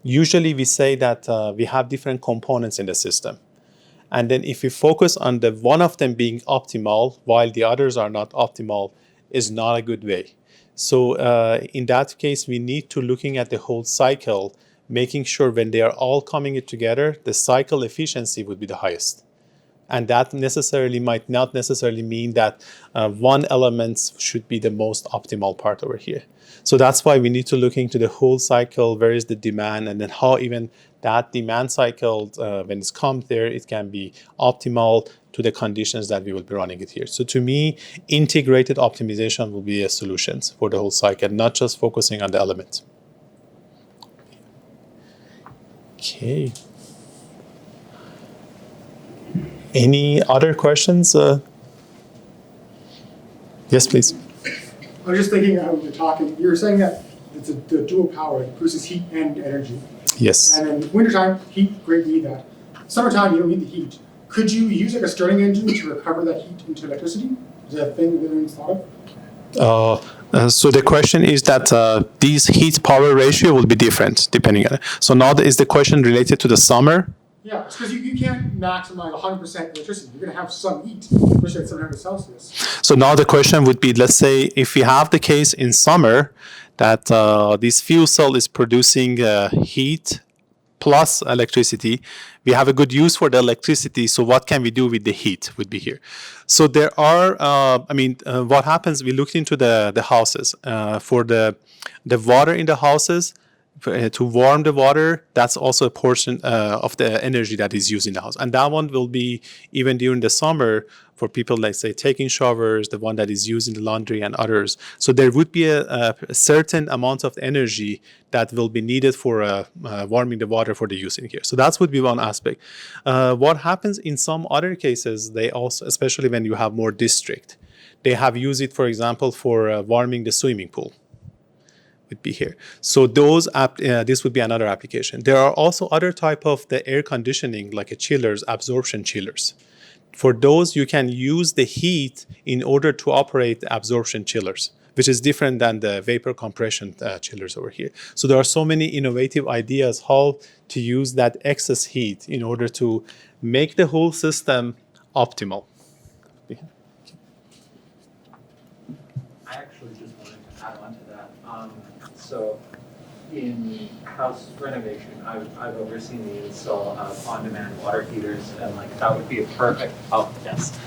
usually we say that we have different components in the system. And then if we focus on the one of them being optimal while the others are not optimal, is not a good way. So in that case, we need to looking at the whole cycle, making sure when they are all coming together, the cycle efficiency would be the highest. And that necessarily might not necessarily mean that one element should be the most optimal part over here. So that's why we need to look into the whole cycle, where is the demand, and then how even that demand cycle, when it's come there, it can be optimal to the conditions that we will be running it here. So to me, integrated optimization will be a solution for the whole cycle, not just focusing on the element. Okay. Any other questions? Yes, please. I was just thinking when we were talking, you were saying that it's the dual power, it produces heat and energy. Yes. And in wintertime, heat, great, need that. Summertime, you don't need the heat. Could you use like a Stirling engine to recover that heat into electricity? Is that a thing that anyone's thought of? So the question is that these heat power ratio will be different depending on it. So now is the question related to the summer? Yeah, it's because you can't maximize 100% electricity. You're going to have some heat, especially at 700 Celsius. So now the question would be, let's say if we have the case in summer that this fuel cell is producing heat plus electricity, we have a good use for the electricity. So what can we do with the heat would be here. So there are, what happens, we looked into the houses for the water in the houses, to warm the water, that's also a portion of the energy that is used in the house. And that one will be even during the summer for people, like say, taking showers, the one that is used in the laundry and others. So there would be a certain amount of energy that will be needed for warming the water for the use in here. So that would be one aspect. What happens in some other cases, they also, especially when you have more district, they have used it, for example, for warming the swimming pool. Would be here. So those this would be another application. There are also other type of the air conditioning, like a chillers, absorption chillers. For those, you can use the heat in order to operate the absorption chillers, which is different than the vapor compression chillers over here. So there are so many innovative ideas how to use that excess heat in order to make the whole system optimal. I actually just wanted to add on to that. So in house renovation, I've overseen the install of on-demand water heaters, and like that would be a perfect. Oh yes.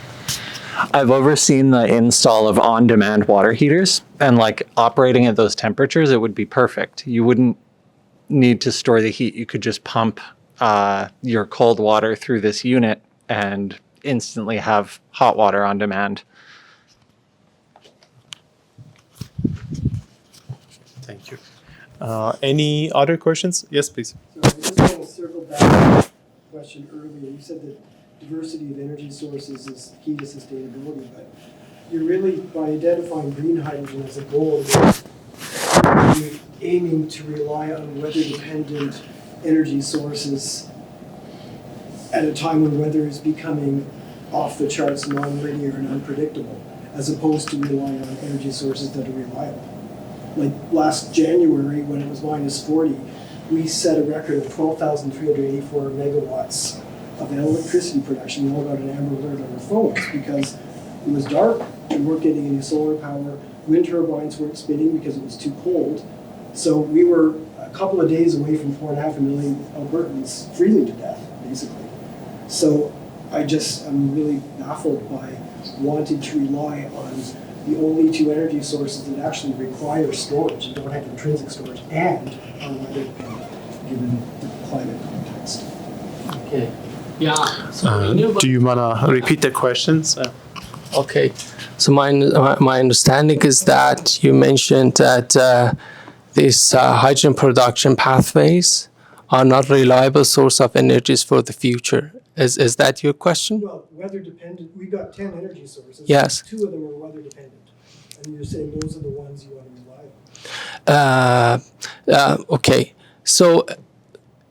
I've overseen the install of on-demand water heaters, and like operating at those temperatures, it would be perfect. You wouldn't need to store the heat. You could just pump your cold water through this unit and instantly have hot water on demand. Thank you. Any other questions? Yes, please. So I just want to circle back to the question earlier. You said that diversity of energy sources is key to sustainability, but you're really, by identifying green hydrogen as a goal, you're aiming to rely on weather-dependent energy sources at a time when weather is becoming off the charts, non-linear and unpredictable, as opposed to relying on energy sources that are reliable. Like last January, when it was minus 40, we set a record of 12,384 megawatts of electricity production. We all got an amber alert on our phones because it was dark, we weren't getting any solar power, wind turbines weren't spinning because it was too cold. So we were a couple of days away from 4.5 million Albertans freezing to death, basically. So I'm really baffled by wanting to rely on the only two energy sources that actually require storage and don't have intrinsic storage and are weather dependent, given the climate context. Okay. Yeah. So do you want to repeat the questions? Okay. So my understanding is that you mentioned that these hydrogen production pathways are not reliable source of energies for the future. Is that your question? Well, weather dependent. We got 10 energy sources. Yes. 2 of them are weather dependent, and you're saying those are the ones you want to rely on. Okay. So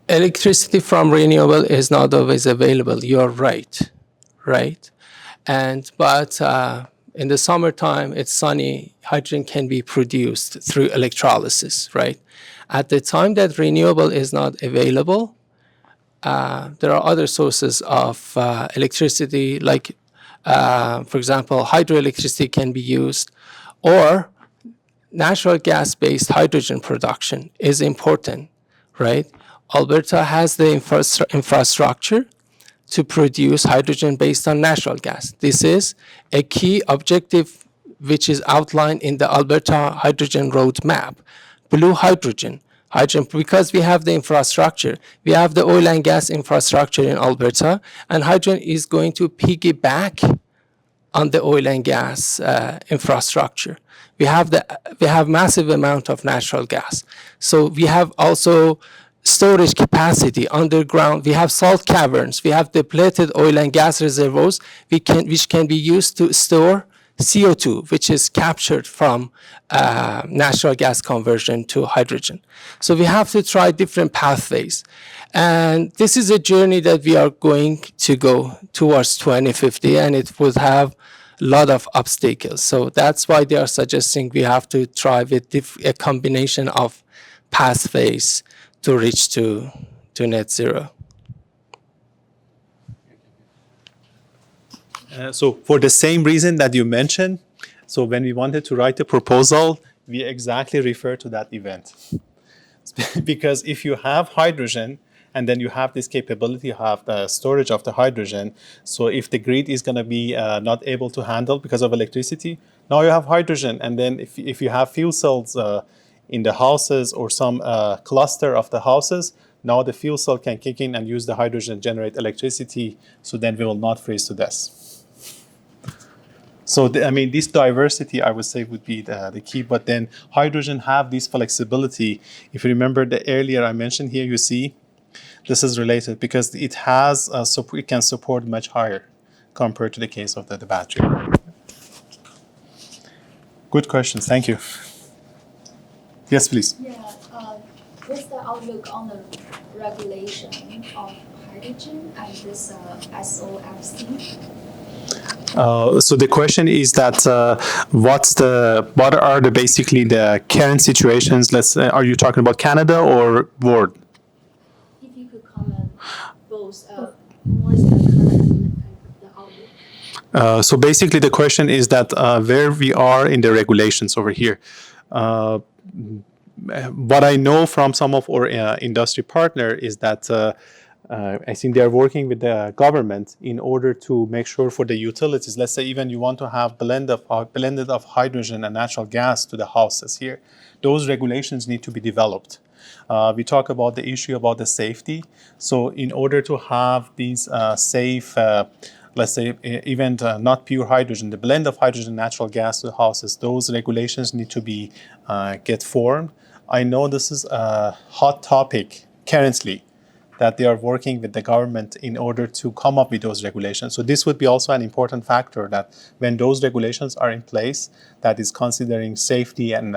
electricity from renewable is not always available. You're right, but in the summertime, it's sunny. Hydrogen can be produced through electrolysis, right? At the time that renewable is not available, there are other sources of electricity, like, for example, hydroelectricity can be used, or natural gas-based hydrogen production is important, right? Alberta has the infrastructure to produce hydrogen based on natural gas. This is a key objective which is outlined in the Alberta Hydrogen Roadmap. Blue hydrogen, because we have the infrastructure, we have the oil and gas infrastructure in Alberta, and hydrogen is going to piggyback on the oil and gas infrastructure. We have massive amount of natural gas. So we have also storage capacity underground. We have salt caverns. We have depleted oil and gas reservoirs which can be used to store CO2, which is captured from natural gas conversion to hydrogen. So we have to try different pathways. And this is a journey that we are going to go towards 2050, and it would have lot of obstacles. So that's why they are suggesting we have to try with a combination of pathways to reach to net zero. So for the same reason that you mentioned, so when we wanted to write the proposal, we exactly refer to that event. Because if you have hydrogen, and then you have this capability of have the storage of the hydrogen, so if the grid is going to be not able to handle because of electricity, now you have hydrogen. And then if you have fuel cells in the houses or some cluster of the houses, now the fuel cell can kick in and use the hydrogen, generate electricity, so then we will not freeze to death. So, I mean, this diversity, I would say, would be the key. But then hydrogen have this flexibility. If you remember the earlier I mentioned here, you see, this is related because it has, it can support much higher compared to the case of the battery. Good questions. Thank you. Yes, please. Yeah, what's the outlook on the regulation of hydrogen and this SOFC? So the question is that what are the basically the current situations? Are you talking about Canada or world? If you could comment both, what's the current and the outlook? So basically the question is that where we are in the regulations over here. What I know from some of our industry partner is that I think they are working with the government in order to make sure for the utilities. Let's say even you want to have blended of hydrogen and natural gas to the houses here. Those regulations need to be developed. We talk about the issue about the safety. So in order to have these safe, let's say even not pure hydrogen, the blend of hydrogen and natural gas to the houses, those regulations need to be get formed. I know this is a hot topic currently, that they are working with the government in order to come up with those regulations. So this would be also an important factor that when those regulations are in place, that is considering safety and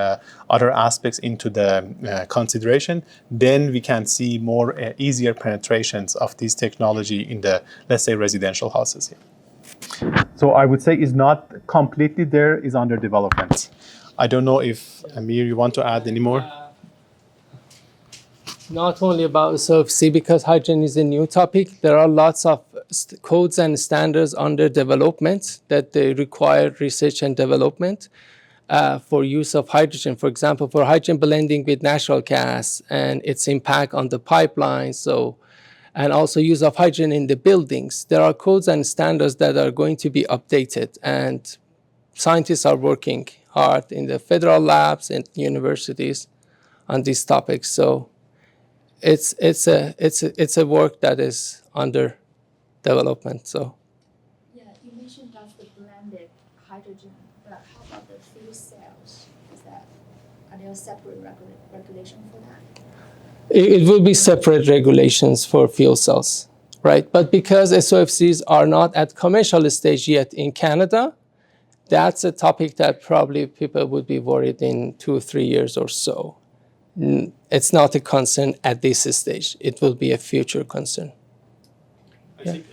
other aspects into the consideration, then we can see more easier penetrations of this technology in the, let's say, residential houses here. So I would say is not completely there, is under development. I don't know if, Amir, you want to add any more? Not only about SOFC, because hydrogen is a new topic, there are lots of codes and standards under development that they require research and development for use of hydrogen. For example, for hydrogen blending with natural gas and its impact on the pipeline, and also use of hydrogen in the buildings. There are codes and standards that are going to be updated, and scientists are working hard in the federal labs and universities on these topics. So it's a work that is under development. So yeah, you mentioned that's the blended hydrogen, but how about the fuel cells? Are there separate regulation for that? It will be separate regulations for fuel cells, right? But because SOFCs are not at commercial stage yet in Canada, that's a topic that probably people would be worried in 2 or 3 years or so. It's not a concern at this stage. It will be a future concern. I think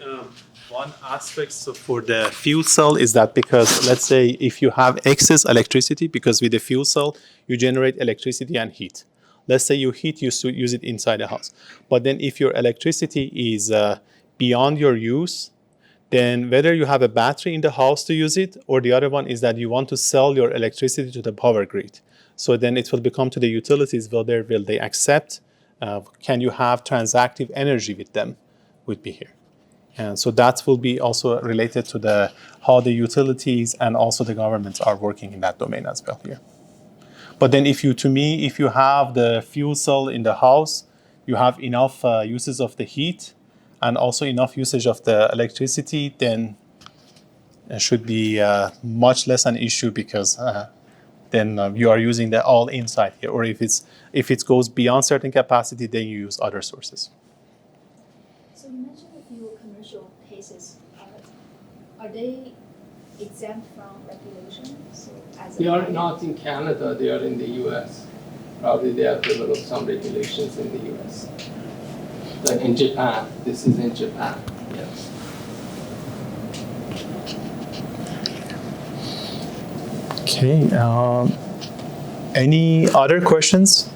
one aspect for the fuel cell is that because let's say if you have excess electricity, because with the fuel cell, you generate electricity and heat. Let's say you use it inside the house. But then if your electricity is beyond your use, then whether you have a battery in the house to use it, or the other one is that you want to sell your electricity to the power grid. So then it will become to the utilities whether will they accept, can you have transactive energy with them, would be here. And so that will be also related to how the utilities and also the governments are working in that domain as well here. But then if you have the fuel cell in the house, you have enough uses of the heat and also enough usage of the electricity, then it should be much less an issue because then you are using the all inside here. Or if it goes beyond certain capacity, then you use other sources. So you mentioned a few commercial cases. Are they exempt from regulation? So They are not in Canada, they are in the US. Probably they have developed some regulations in the US. Like in Japan, this is in Japan, yes. Okay. Any other questions?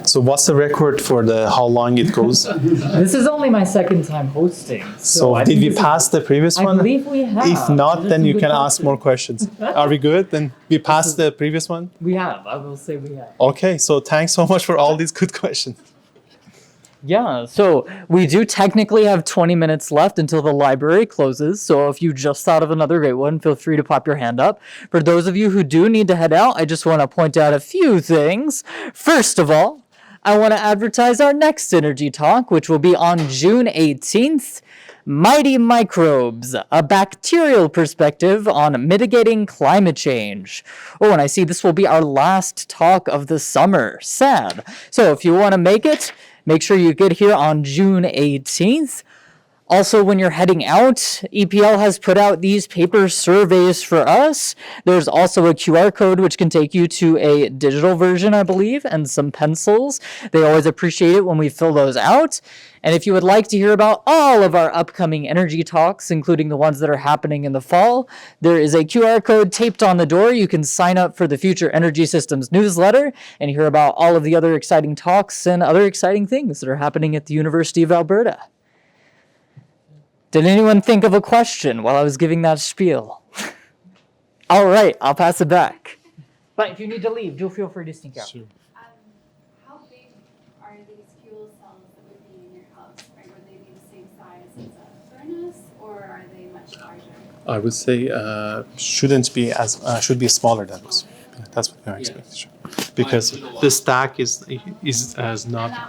So what's the record for the how long it goes? This is only my second time hosting. So I did think we this is- pass the previous I one? believe we have. If not, These are then some you good can ask more questions. Are we good? Then we passed the previous one? We have. I will say we have. Okay, so thanks so much for all these good questions. Yeah, so we do technically have 20 minutes left until the library closes. So if you just thought of another great one, feel free to pop your hand up. For those of you who do need to head out, I just want to point out a few things. First of all, I want to advertise our next energy talk, which will be on June 18th. Mighty Microbes, a bacterial perspective on mitigating climate change. Oh, and I see this will be our last talk of the summer. Sad. So if you want to make it, make sure you get here on June 18th. Also, when you're heading out, EPL has put out these paper surveys for us. There's also a QR code which can take you to a digital version, I believe, and some pencils. They always appreciate it when we fill those out. And if you would like to hear about all of our upcoming energy talks, including the ones that are happening in the fall, there is a QR code taped on the door. You can sign up for the Future Energy Systems newsletter and hear about all of the other exciting talks and other exciting things that are happening at the University of Alberta. Did anyone think of a question while I was giving that spiel? All right, I'll pass it back. But if you need to leave, do feel free to sneak out. Sure. How big are these fuel cells that would be in your house? Right? Would they be the same size as a furnace, or are they much larger? I would say shouldn't be as should be smaller than this. That's what our expectation. Because the stack is as not. And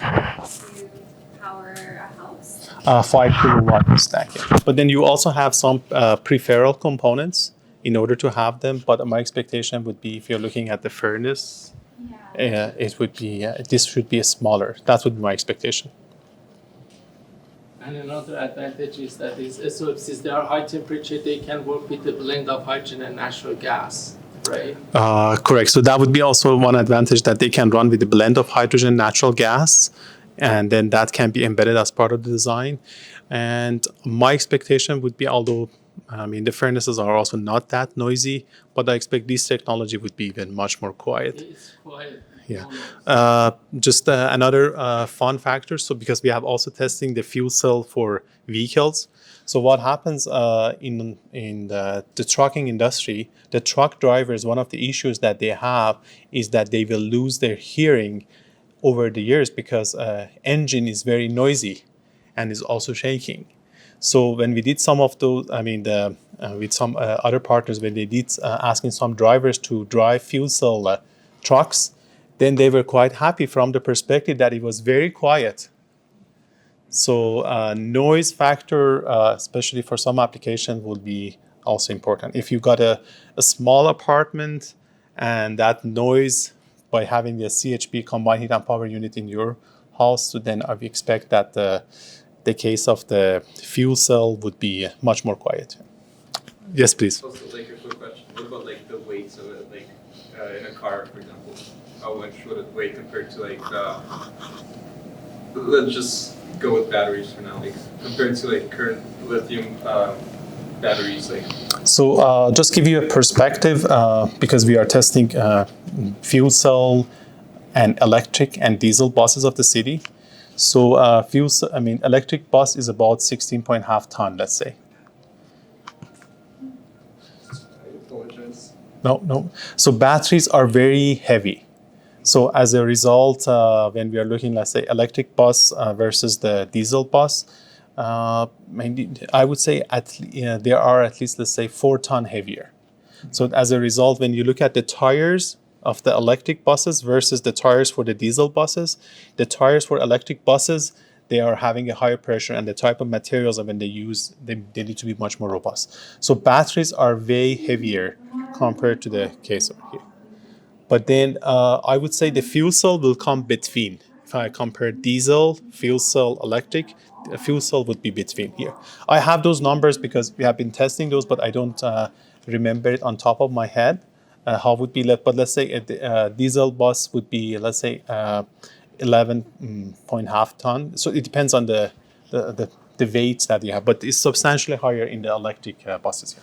that would be to power a house? 5 kilowatt stack. Yeah. But then you also have some peripheral components in order to have them. But my expectation would be if you're looking at the furnace, it would be this should be a smaller. That would be my expectation. And another advantage is that these SOFCs, they are high temperature, they can work with the blend of hydrogen and natural gas, right? Correct. So that would be also one advantage, that they can run with a blend of hydrogen, natural gas, and then that can be embedded as part of the design. And my expectation would be, although the furnaces are also not that noisy, but I expect this technology would be even much more quiet. It's quiet. Yeah. Just another fun factor. So because we have also testing the fuel cell for vehicles. So what happens in the trucking industry, the truck drivers, one of the issues that they have is that they will lose their hearing over the years because engine is very noisy and is also shaking. So when we did some of those, with some other partners, when they did asking some drivers to drive fuel cell trucks, then they were quite happy from the perspective that it was very quiet. So noise factor, especially for some application, would be also important. If you got a small apartment and that noise, by having the CHP, combined heat and power unit, in your house, so then I would expect that the case of the fuel cell would be much more quiet. Yes, please. Also, like a quick question. What about like the weights of it, like in a car, for example? How much would it weigh compared to like let's just go with batteries for now, like compared to like current lithium batteries, like. So just give you a perspective, because we are testing fuel cell and electric and diesel buses of the city. So electric bus is about 16.5 ton, let's say. I apologize. No. So batteries are very heavy. So as a result, when we are looking, let's say, electric bus versus the diesel bus, I would say they are at least, let's say, 4 ton heavier. So as a result, when you look at the tires of the electric buses versus the tires for the diesel buses, the tires for electric buses, they are having a higher pressure, and the type of materials that when they use, they need to be much more robust. So batteries are way heavier compared to the case over here. But then I would say the fuel cell will come between. If I compare diesel, fuel cell, electric, the fuel cell would be between here. I have those numbers because we have been testing those, but I don't remember it on top of my head. How would be left? But let's say a diesel bus would be, let's say, 11.5 ton. So it depends on the weights that you have, but it's substantially higher in the electric buses here.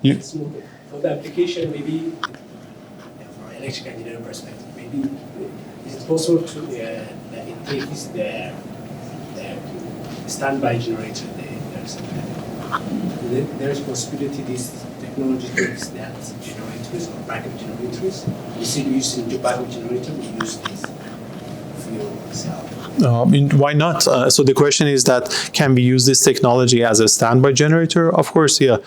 Smoother. For the application, maybe from an electrical engineering perspective, maybe is it possible to that it takes the standby generator? There's possibility this technology takes that generators or backup generators. Instead of using the backup generator, we use this fuel cell. Why not? So the question is that can we use this technology as a standby generator? Of course, yeah.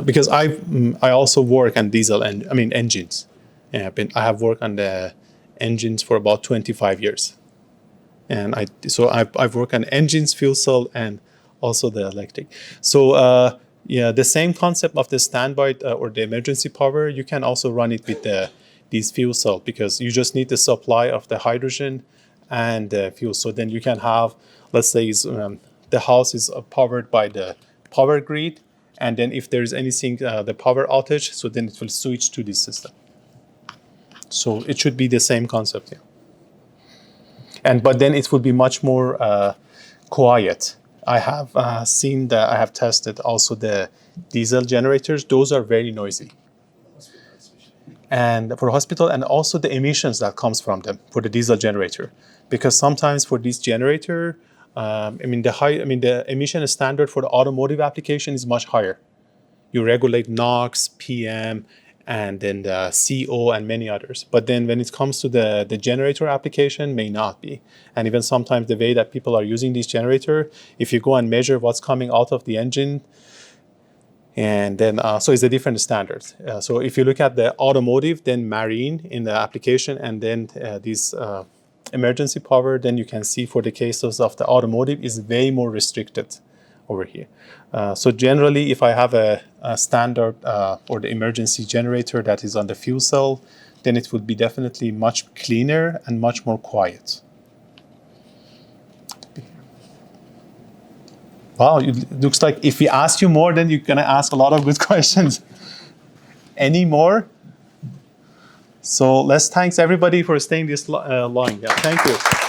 Because I also work on diesel engines. Yeah, I have worked on the engines for about 25 years, and I've worked on engines, fuel cell, and also the electric. So yeah, the same concept of the standby or the emergency power, you can also run it with these fuel cell, because you just need the supply of the hydrogen and the fuel. So then you can have, let's say, the house is powered by the power grid, and then if there's anything, the power outage, so then it will switch to this system. So it should be the same concept, yeah. But then it would be much more quiet. I have seen that, I have tested also the diesel generators. Those are very noisy. And for hospital, and also the emissions that comes from them for the diesel generator. Because sometimes for this generator, the emission standard for the automotive application is much higher. You regulate NOx, PM, and then the CO and many others. But then when it comes to the generator application, may not be. And even sometimes the way that people are using this generator, if you go and measure what's coming out of the engine, and then, so it's a different standard. So if you look at the automotive, then marine in the application, and then this emergency power, then you can see for the cases of the automotive is way more restricted over here. So generally, if I have a standard or the emergency generator that is on the fuel cell, then it would be definitely much cleaner and much more quiet. Wow, it looks like if we ask you more, then you're going to ask a lot of good questions. Any more? So let's thank everybody for staying this long. Yeah, thank you.